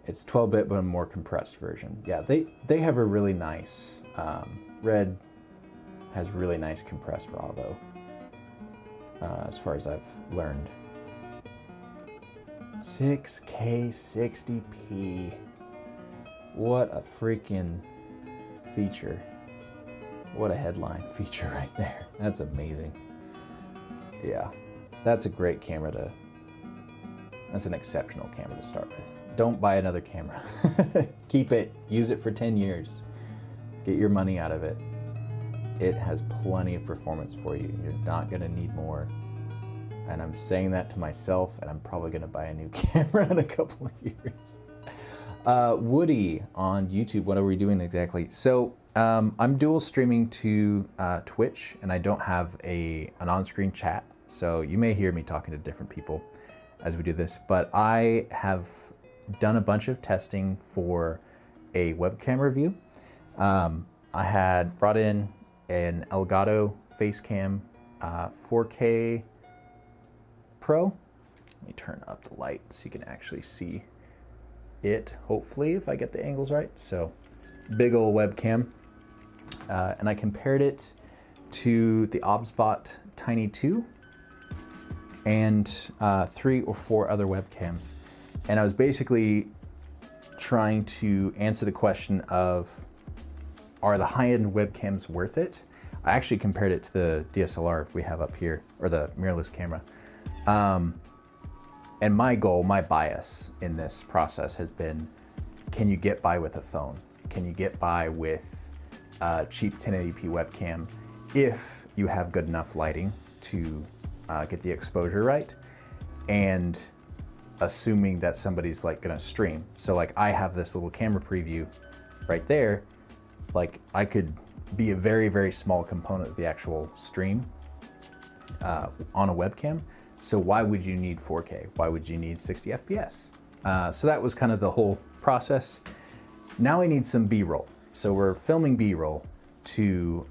It's 12-bit, but a more compressed version. Yeah, they have a really nice, Red has really nice compressed RAW though, as far as I've learned. 6K 60p. What a freaking feature. What a headline feature right there. That's amazing. Yeah, that's a great camera that's an exceptional camera to start with. Don't buy another camera. Keep it, use it for 10 years. Get your money out of it. It has plenty of performance for you. You're not gonna need more. And I'm saying that to myself, and I'm probably gonna buy a new camera in a couple of years. Woody on YouTube, what are we doing exactly? So I'm dual streaming to Twitch, and I don't have an on-screen chat. So you may hear me talking to different people as we do this, but I have done a bunch of testing for a webcam review. I had brought in an Elgato Facecam 4K Pro. Let me turn up the light so you can actually see it, hopefully, if I get the angles right. So big old webcam. And I compared it to the OBSBot Tiny 2 and 3 or 4 other webcams. And I was basically trying to answer the question of, are the high-end webcams worth it? I actually compared it to the DSLR we have up here, or the mirrorless camera. And my goal, my bias in this process has been, can you get by with a phone? Can you get by with a cheap 1080p webcam if you have good enough lighting to get the exposure right? And assuming that somebody's like gonna stream. So like I have this little camera preview right there, like I could be a very, very small component of the actual stream on a webcam. So why would you need 4K? Why would you need 60 FPS? So that was kind of the whole process. Now I need some B-roll. So we're filming B-roll to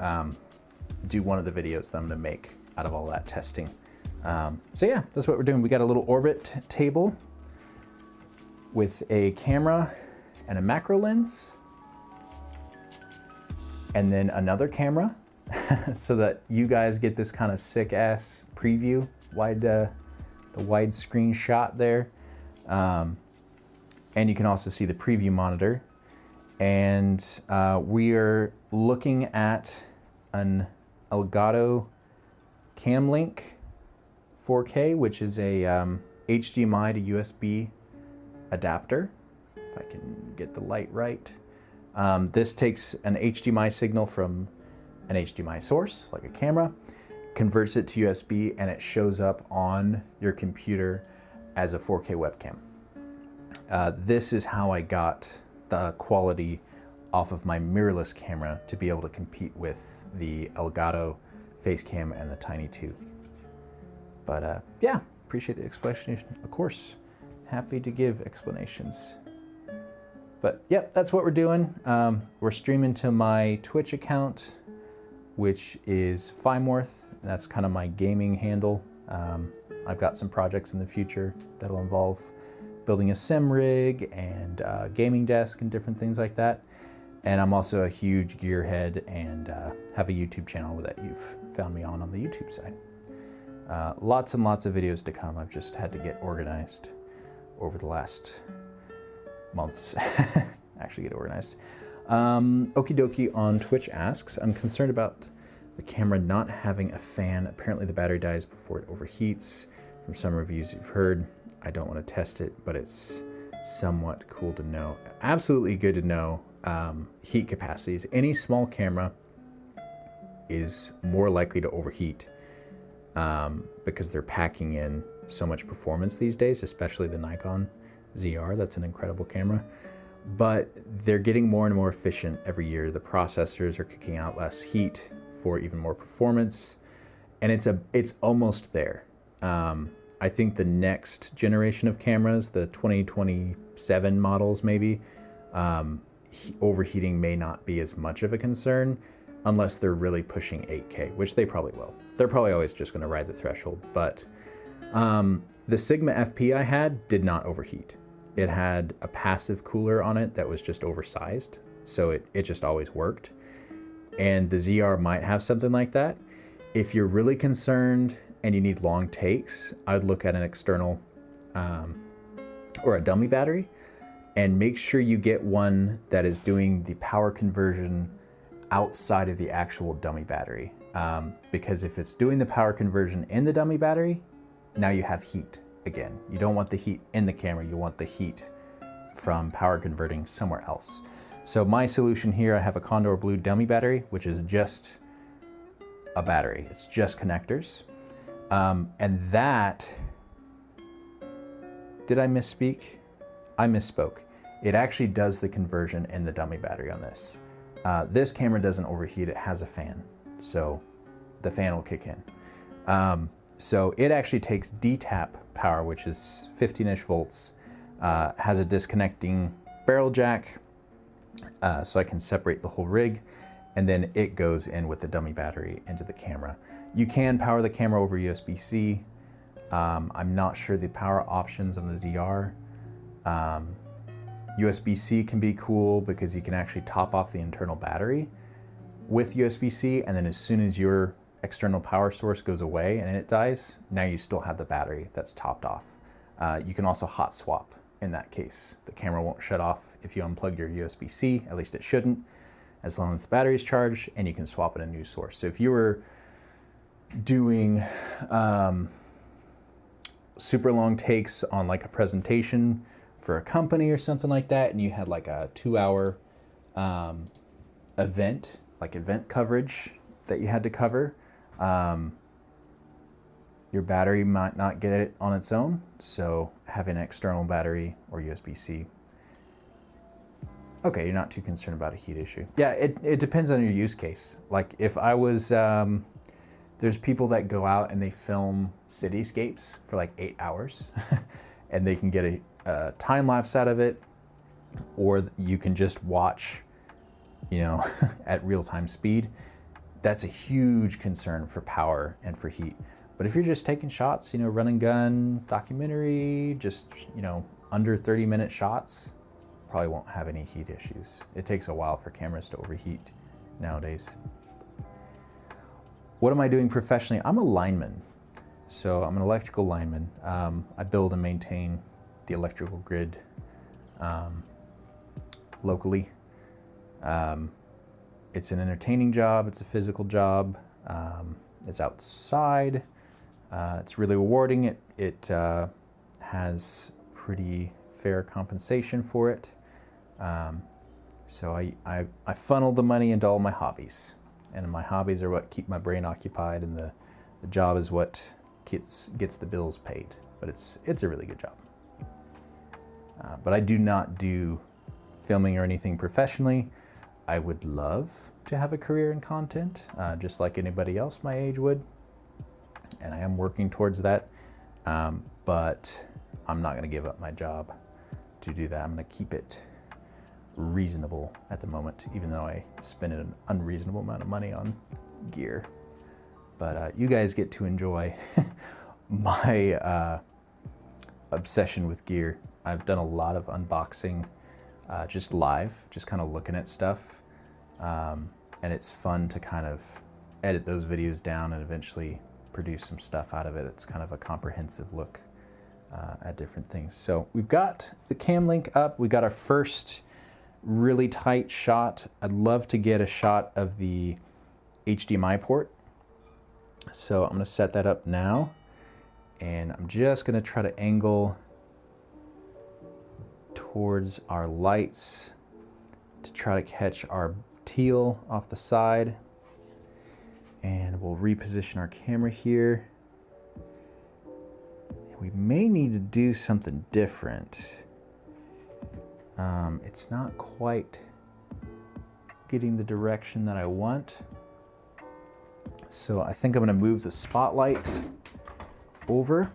do one of the videos that I'm gonna make out of all that testing. So yeah, that's what we're doing. We got a little orbit table with a camera and a macro lens, and then another camera so that you guys get this kind of sick ass preview, the wide screen shot there. And you can also see the preview monitor. And we are looking at an Elgato Camlink 4K, which is a HDMI to USB adapter, if I can get the light right. This takes an HDMI signal from an HDMI source, like a camera, converts it to USB, and it shows up on your computer as a 4K webcam. This is how I got the quality off of my mirrorless camera to be able to compete with the Elgato Facecam and the Tiny 2. But yeah, appreciate the explanation. Of course, happy to give explanations. But yep, that's what we're doing. We're streaming to my Twitch account, which is Fimorth. That's kind of my gaming handle. I've got some projects in the future that'll involve building a sim rig and a gaming desk and different things like that. And I'm also a huge gearhead and have a YouTube channel that you've found me on the YouTube side. Lots and lots of videos to come. I've just had to get organized over the last months. Actually get organized. Okie dokie on Twitch asks, I'm concerned about the camera not having a fan. Apparently the battery dies before it overheats. from some reviews you've heard. I don't want to test it, but it's somewhat cool to know. Absolutely good to know heat capacities. Any small camera is more likely to overheat because they're packing in so much performance these days, especially the Nikon ZR. That's an incredible camera, but they're getting more and more efficient every year. The processors are kicking out less heat for even more performance, and it's almost there. I think the next generation of cameras, the 2027 models maybe, overheating may not be as much of a concern unless they're really pushing 8K, which they probably will. They're probably always just gonna ride the threshold, but the Sigma FP I had did not overheat. It had a passive cooler on it that was just oversized, so it just always worked. And the ZR might have something like that. If you're really concerned and you need long takes, I'd look at an external or a dummy battery, and make sure you get one that is doing the power conversion outside of the actual dummy battery. Because if it's doing the power conversion in the dummy battery, now you have heat again. You don't want the heat in the camera, you want the heat from power converting somewhere else. So my solution here, I have a Condor Blue dummy battery, which is just a battery. It's just connectors. And that, did I misspeak? I misspoke. It actually does the conversion in the dummy battery on this. This camera doesn't overheat, it has a fan. So the fan will kick in. So it actually takes D-tap power, which is 15-ish volts, has a disconnecting barrel jack, so I can separate the whole rig, and then it goes in with the dummy battery into the camera. You can power the camera over USB-C. I'm not sure the power options on the ZR. USB-C can be cool because you can actually top off the internal battery with USB-C, and then as soon as your external power source goes away and it dies, now you still have the battery that's topped off. You can also hot swap in that case. The camera won't shut off if you unplug your USB-C, at least it shouldn't, as long as the battery's charged, and you can swap in a new source. So if you were doing super long takes on like a presentation for a company or something like that, and you had like a 2-hour event, like event coverage that you had to cover, your battery might not get it on its own, so having an external battery or USB-C. Okay, you're not too concerned about a heat issue. Yeah, it depends on your use case. Like if I was, there's people that go out and they film cityscapes for like 8 hours and they can get a time lapse out of it, or you can just watch, you know, at real-time speed. That's a huge concern for power and for heat. But if you're just taking shots, you know, run and gun, documentary, just, you know, under 30-minute shots, probably won't have any heat issues. It takes a while for cameras to overheat nowadays. What am I doing professionally? I'm a lineman. So I'm an electrical lineman. I build and maintain the electrical grid locally. It's an entertaining job, it's a physical job, it's outside, it's really rewarding. It has pretty fair compensation for it. So I funnel the money into all my hobbies, and my hobbies are what keep my brain occupied, and the job is what gets the bills paid. But it's a really good job. But I do not do filming or anything professionally. I would love to have a career in content, just like anybody else my age would, and I am working towards that, but I'm not going to give up my job to do that. I'm going to keep it reasonable at the moment, even though I spend an unreasonable amount of money on gear. But you guys get to enjoy my obsession with gear. I've done a lot of unboxing just live, just kind of looking at stuff. And it's fun to kind of edit those videos down and eventually produce some stuff out of it. It's kind of a comprehensive look at different things. So we've got the cam link up. We got our first really tight shot. I'd love to get a shot of the HDMI port. So I'm gonna set that up now. And I'm just gonna try to angle towards our lights to try to catch our teal off the side. And we'll reposition our camera here. We may need to do something different. It's not quite getting the direction that I want. So I think I'm gonna move the spotlight over,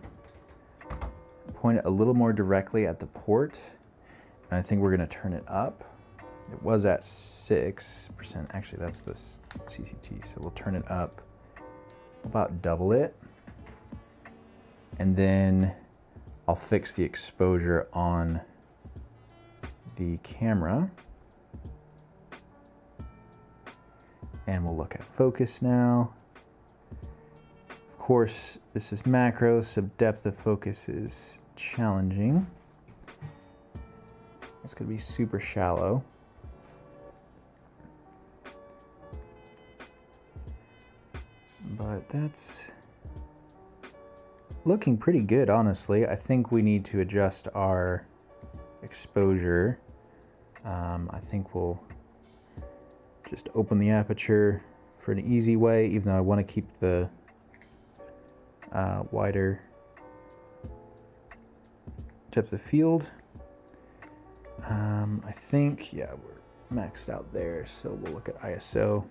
point it a little more directly at the port, and I think we're gonna turn it up. It was at 6%, actually that's the CCT, so we'll turn it up, about double it. And then I'll fix the exposure on the camera. And we'll look at focus now. Of course, this is macro, so depth of focus is challenging. It's gonna be super shallow. But that's looking pretty good, honestly. I think we need to adjust our exposure. I think we'll just open the aperture for an easy way, even though I want to keep the wider depth of field. I think, yeah, we're maxed out there, so we'll look at ISO.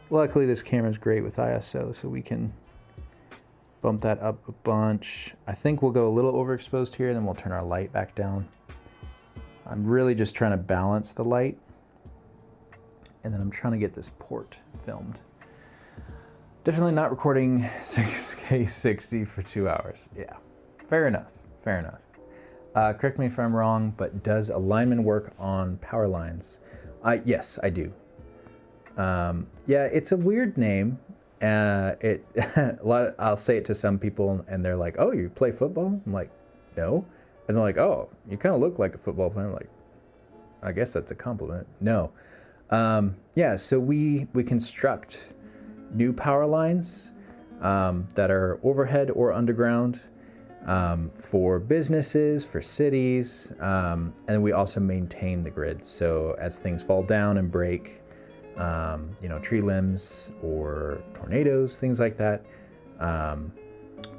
Luckily, this camera's great with ISO, so we can bump that up a bunch. I think we'll go a little overexposed here, then we'll turn our light back down. I'm really just trying to balance the light, and then I'm trying to get this port filmed. Definitely not recording 6K 60 for 2 hours. Yeah, fair enough, fair enough. Correct me if I'm wrong, but does alignment work on power lines? Yes, I do. Yeah, it's a weird name. I'll say it to some people and they're like, oh, you play football? I'm like, no. And they're like, oh, you kind of look like a football player. I'm like, I guess that's a compliment. No. Yeah, so we construct new power lines that are overhead or underground for businesses, for cities, and we also maintain the grid. So as things fall down and break, you know, tree limbs or tornadoes, things like that,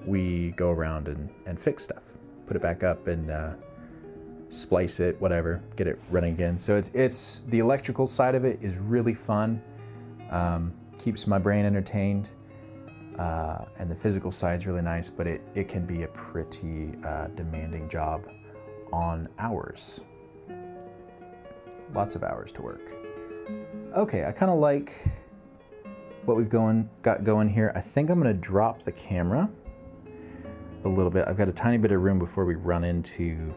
we go around and fix stuff, put it back up and splice it, whatever, get it running again. So it's the electrical side of it is really fun, keeps my brain entertained, and the physical side is really nice, but it can be a pretty demanding job on hours. Lots of hours to work. Okay, I kind of like what we've got going here. I think I'm gonna drop the camera a little bit. I've got a tiny bit of room before we run into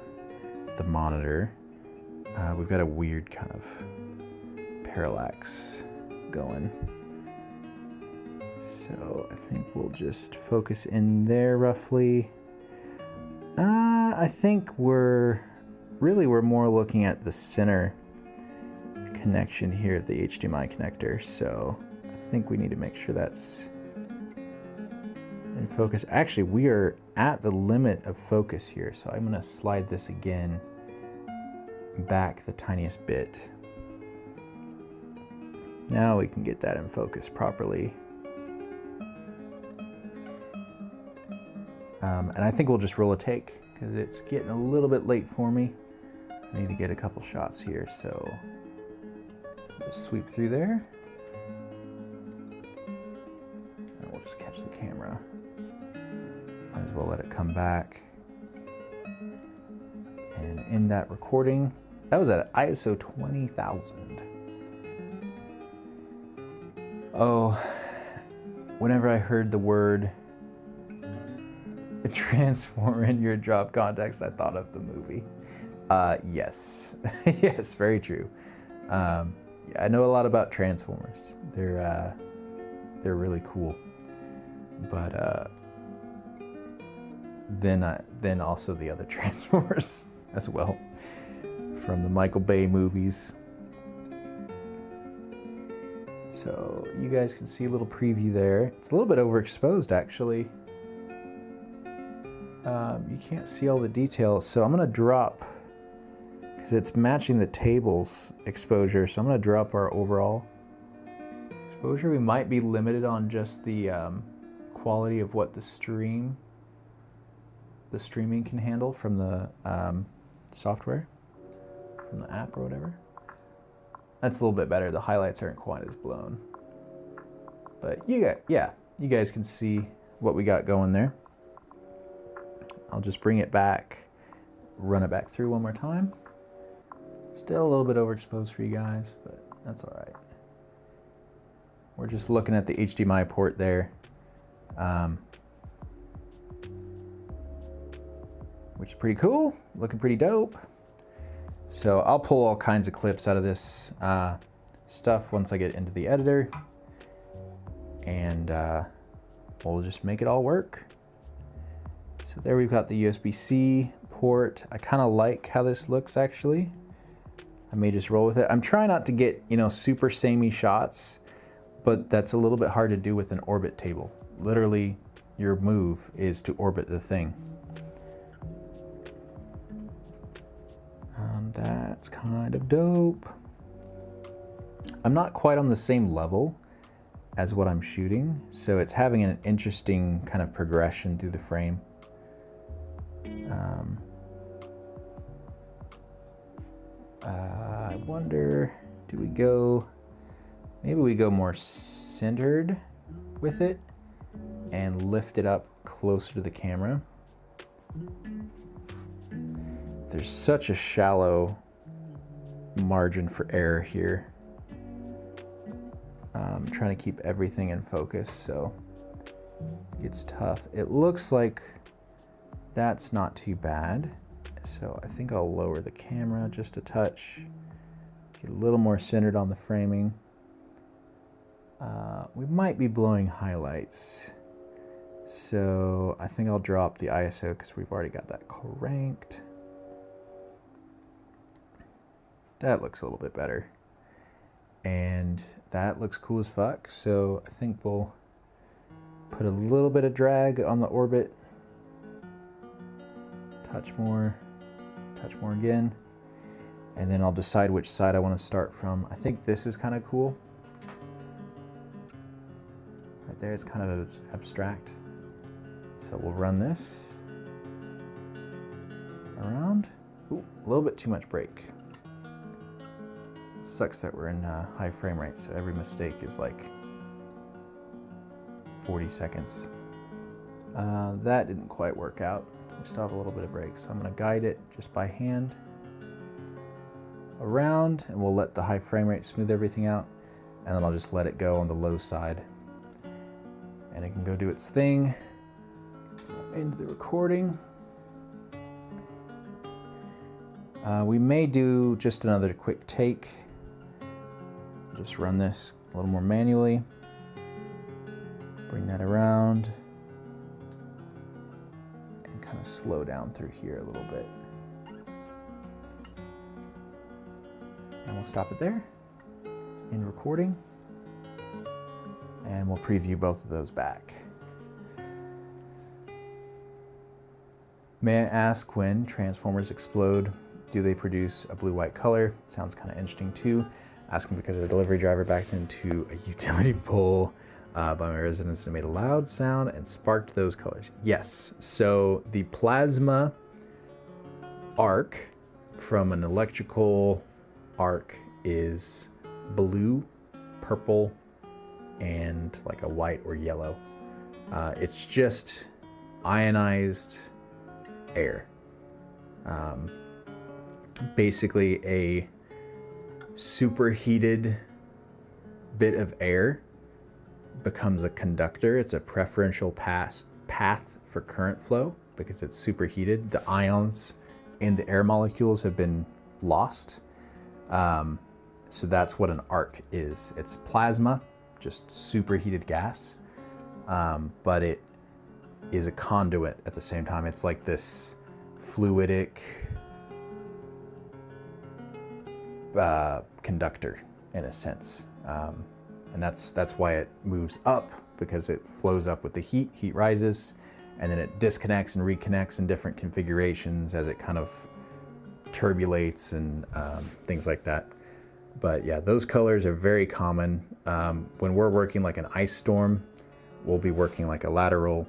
the monitor. We've got a weird kind of parallax going. So I think we'll just focus in there roughly. I think we're more looking at the center connection here of the HDMI connector. So I think we need to make sure that's in focus. Actually, we are at the limit of focus here. So I'm gonna slide this again back the tiniest bit. Now we can get that in focus properly. And I think we'll just roll a take because it's getting a little bit late for me. I need to get a couple shots here, so just sweep through there. And we'll just catch the camera. Might as well let it come back. And in that recording, that was at ISO 20,000. Oh, whenever I heard the word transformer in your drop context, I thought of the movie. Yes, yes, very true. Yeah, I know a lot about Transformers. They're really cool. But then also the other Transformers as well, from the Michael Bay movies. So you guys can see a little preview there. It's a little bit overexposed actually. you can't see all the details, so I'm gonna drop, because it's matching the table's exposure, so I'm gonna drop our overall exposure. We might be limited on just the quality of what the streaming can handle from the software, from the app or whatever. That's a little bit better. The highlights aren't quite as blown. But you guys can see what we got going there. I'll just bring it back, run it back through one more time. Still a little bit overexposed for you guys, but that's all right. We're just looking at the HDMI port there, which is pretty cool, looking pretty dope. So I'll pull all kinds of clips out of this stuff once I get into the editor, and we'll just make it all work. So there we've got the USB-C port. I kind of like how this looks actually. I may just roll with it. I'm trying not to get, super samey shots, but that's a little bit hard to do with an orbit table. Literally, your move is to orbit the thing. That's kind of dope. I'm not quite on the same level as what I'm shooting, so it's having an interesting kind of progression through the frame. I wonder, maybe we go more centered with it and lift it up closer to the camera. There's such a shallow margin for error here. I'm trying to keep everything in focus, so it's tough. It looks like that's not too bad. So I think I'll lower the camera just a touch, get a little more centered on the framing. We might be blowing highlights. So I think I'll drop the ISO because we've already got that cranked. That looks a little bit better. And that looks cool as fuck. So I think we'll put a little bit of drag on the orbit. Touch more again. And then I'll decide which side I want to start from. I think this is kind of cool. Right there, it's kind of abstract. So we'll run this around. Ooh, a little bit too much break. Sucks that we're in high frame rate, so every mistake is like 40 seconds. That didn't quite work out. We still have a little bit of break, so I'm going to guide it just by hand around, and we'll let the high frame rate smooth everything out, and then I'll just let it go on the low side, and it can go do its thing. Into the recording. We may do just another quick take. Just run this a little more manually. Bring that around. And kind of slow down through here a little bit. And we'll stop it there in recording. And we'll preview both of those back. May I ask, when Transformers explode, do they produce a blue-white color? Sounds kind of interesting too. Asking because a delivery driver backed into a utility pole by my residence and made a loud sound and sparked those colors. Yes, so the plasma arc from an electrical arc is blue, purple, and like a white or yellow. It's just ionized air. Basically a superheated bit of air becomes a conductor. It's a preferential path for current flow because it's superheated. The ions in the air molecules have been lost. So that's what an arc is. It's plasma, just superheated gas, but it is a conduit at the same time. It's like this fluidic conductor in a sense, and that's why it moves up, because it flows up with the heat rises, and then it disconnects and reconnects in different configurations as it kind of turbulates and things like that. But yeah, those colors are very common. When we're working like an ice storm, we'll be working like a lateral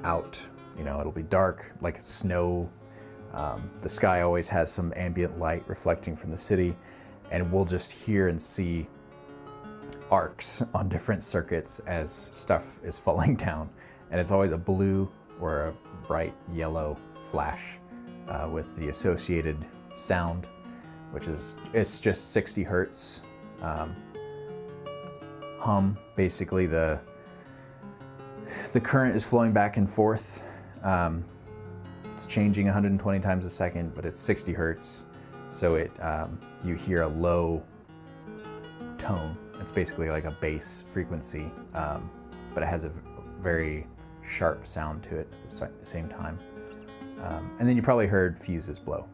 out. You know, it'll be dark like snow. The sky always has some ambient light reflecting from the city, and we'll just hear and see arcs on different circuits as stuff is falling down. And it's always a blue or a bright yellow flash with the associated sound, which is, it's just 60 hertz hum. Basically the current is flowing back and forth. It's changing 120 times a second, but it's 60 hertz. So it you hear a low tone. It's basically like a bass frequency, but it has a very sharp sound to it at the same time. And then you probably heard fuses blow.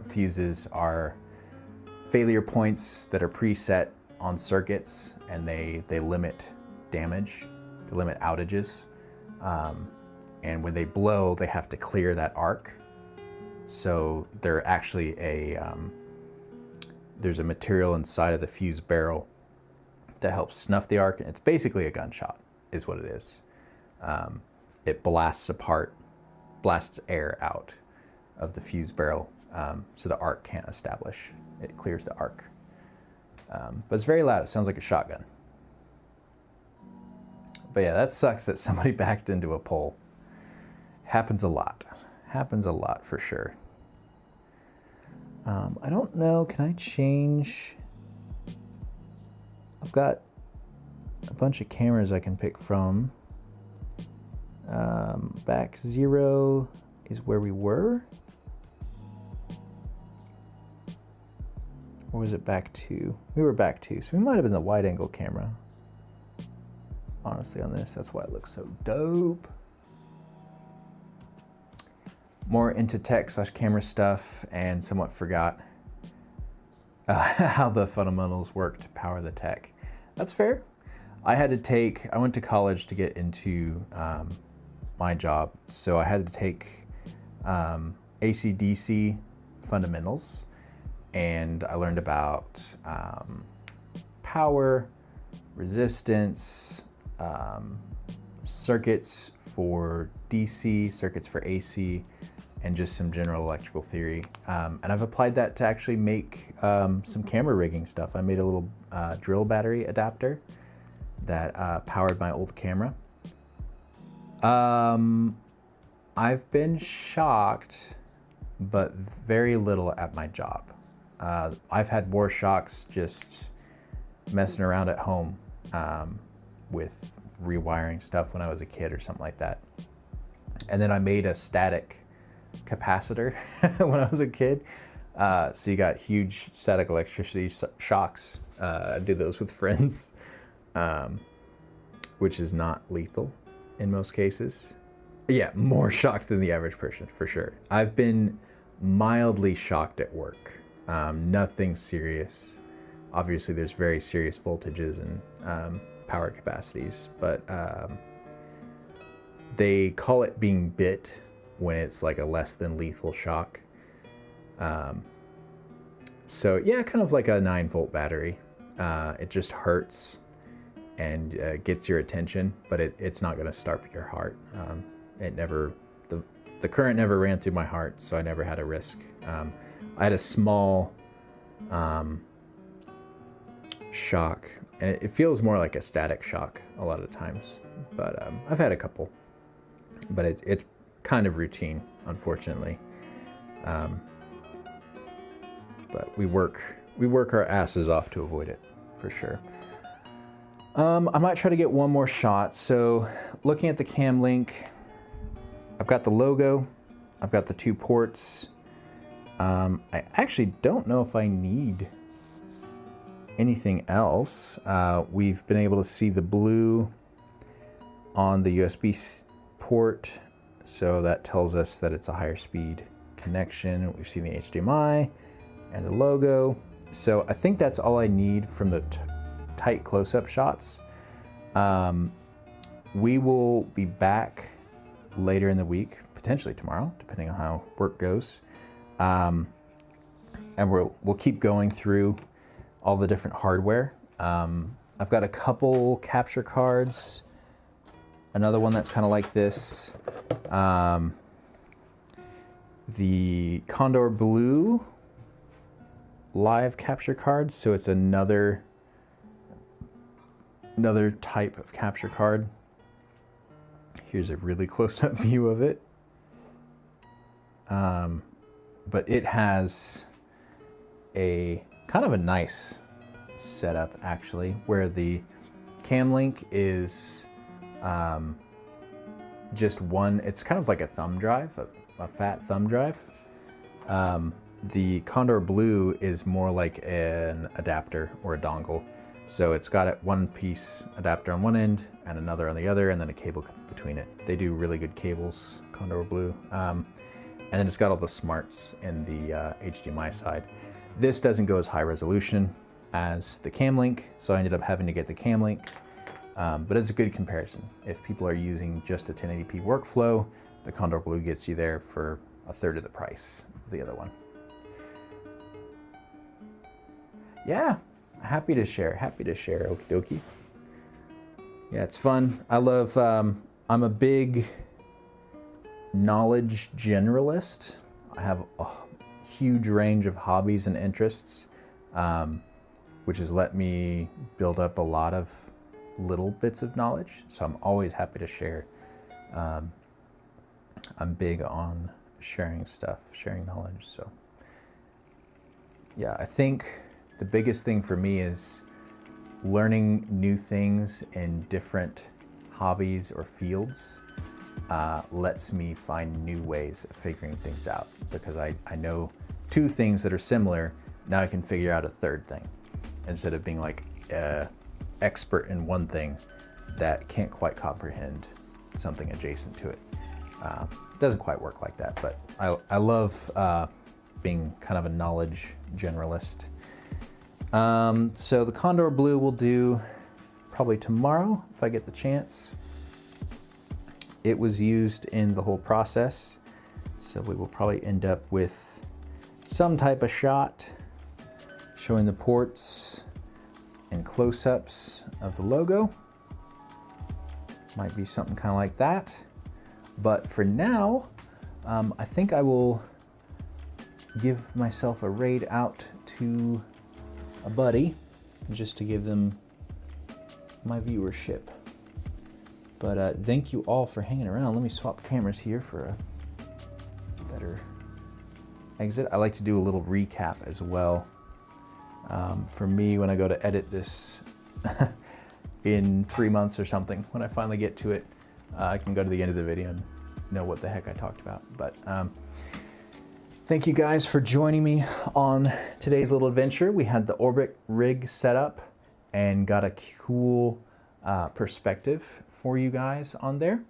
Fuses are failure points that are preset on circuits, and they limit damage, they limit outages. And when they blow, they have to clear that arc. So they're actually there's a material inside of the fuse barrel that helps snuff the arc. It's basically a gunshot, is what it is. It blasts air out of the fuse barrel, so the arc can't establish. It clears the arc. But it's very loud. It sounds like a shotgun. But yeah, that sucks that somebody backed into a pole. Happens a lot. Happens a lot for sure. I don't know, can I change? I've got a bunch of cameras I can pick from. Back 0 is where we were. Or was it back 2? We were back 2, so we might have been the wide angle camera. Honestly, on this, that's why it looks so dope. More into tech/camera stuff, and somewhat forgot how the fundamentals work to power the tech. That's fair. I went to college to get into my job, so I had to take AC/DC fundamentals, and I learned about power, resistance, circuits for DC, circuits for AC, and just some general electrical theory. And I've applied that to actually make some camera rigging stuff. I made a little drill battery adapter that powered my old camera. I've been shocked, but very little at my job. I've had more shocks just messing around at home with rewiring stuff when I was a kid or something like that. And then I made a static capacitor when I was a kid. So you got huge static electricity shocks. I did those with friends, which is not lethal in most cases. Yeah, more shocked than the average person, for sure. I've been mildly shocked at work. Nothing serious. Obviously, there's very serious voltages and power capacities, but they call it being bit when it's like a less than lethal shock. So yeah, kind of like a 9-volt battery. It just hurts and gets your attention, but it's not going to start your heart. The current never ran through my heart, so I never had a risk. I had a small shock, and it feels more like a static shock a lot of times, but I've had a couple, but it's kind of routine, unfortunately. But we work our asses off to avoid it, for sure. I might try to get one more shot. So looking at the cam link, I've got the logo, I've got the 2 ports. I actually don't know if I need anything else. We've been able to see the blue on the USB port, so that tells us that it's a higher speed connection. We've seen the HDMI and the logo. So I think that's all I need from the tight close-up shots. we will be back later in the week, potentially tomorrow, depending on how work goes. And we'll keep going through all the different hardware. I've got a couple capture cards, another one that's kind of like this. The Condor Blue live capture card, so it's another type of capture card. Here's a really close-up view of it. But it has a kind of a nice setup actually, where the cam link is just one. It's kind of like a thumb drive, a fat thumb drive. The Condor Blue is more like an adapter or a dongle. So it's got a one-piece adapter on one end and another on the other, and then a cable between it. They do really good cables, Condor Blue. And then it's got all the smarts in the HDMI side. This doesn't go as high resolution as the Cam Link, so I ended up having to get the Cam Link. But it's a good comparison. If people are using just a 1080p workflow, the Condor Blue gets you there for a third of the price of the other one. Yeah, happy to share, okie dokie. Yeah, it's fun. I love, I'm a big knowledge generalist. I have a huge range of hobbies and interests, which has let me build up a lot of little bits of knowledge. So I'm always happy to share. I'm big on sharing stuff, sharing knowledge. So yeah, I think the biggest thing for me is learning new things in different hobbies or fields. Lets me find new ways of figuring things out, because I know two things that are similar. Now I can figure out a third thing, instead of being like expert in one thing that can't quite comprehend something adjacent to it. Doesn't quite work like that, but I love being kind of a knowledge generalist. So the Condor Blue will do probably tomorrow if I get the chance. It was used in the whole process, so we will probably end up with some type of shot showing the ports and close-ups of the logo. Might be something kind of like that. But for now, I think I will give myself a raid out to a buddy just to give them my viewership. But thank you all for hanging around. Let me swap cameras here for a better exit. I like to do a little recap as well. For me, when I go to edit this in 3 months or something, when I finally get to it, I can go to the end of the video and know what the heck I talked about. But thank you guys for joining me on today's little adventure. We had the Orbit rig set up and got a cool perspective for you guys on there.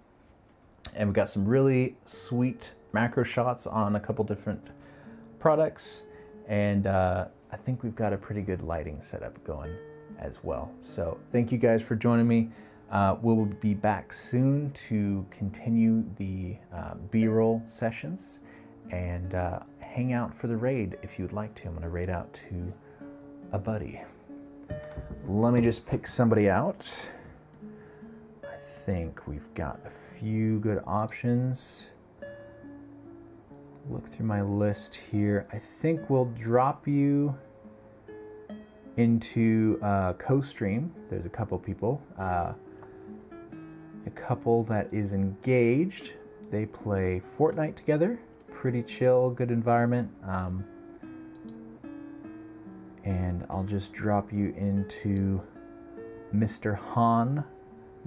And we got some really sweet macro shots on a couple different products. And I think we've got a pretty good lighting setup going as well. So thank you guys for joining me. We'll be back soon to continue the B-roll sessions and hang out for the raid if you would like to. I'm gonna raid out to a buddy. Let me just pick somebody out. I think we've got a few good options. Look through my list here. I think we'll drop you into co-stream. There's a couple people. A couple that is engaged. They play Fortnite together. Pretty chill, good environment. And I'll just drop you into Mr. Han,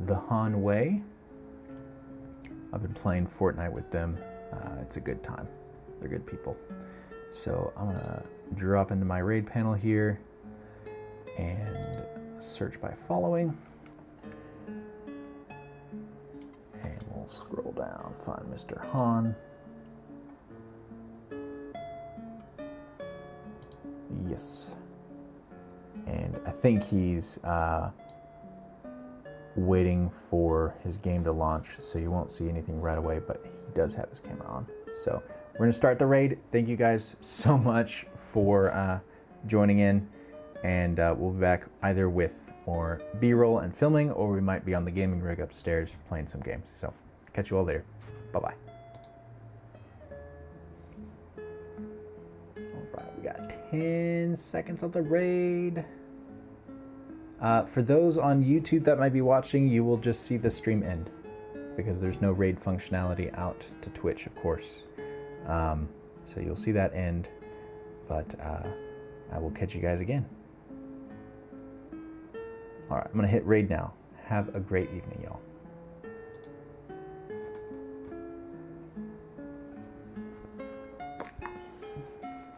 the Han Way. I've been playing Fortnite with them. It's a good time. They're good people. So I'm gonna drop into my raid panel here and search by following. And we'll scroll down, find Mr. Han. Yes. And I think he's waiting for his game to launch, so you won't see anything right away, but he does have his camera on. So we're gonna start the raid. Thank you guys so much for joining in, and we'll be back either with more B-roll and filming, or we might be on the gaming rig upstairs playing some games. So catch you all later. Bye-bye. All right, we got 10 seconds of the raid. For those on YouTube that might be watching, you will just see the stream end because there's no raid functionality out to Twitch, of course. So you'll see that end, but I will catch you guys again. All right, I'm gonna hit raid now. Have a great evening, y'all.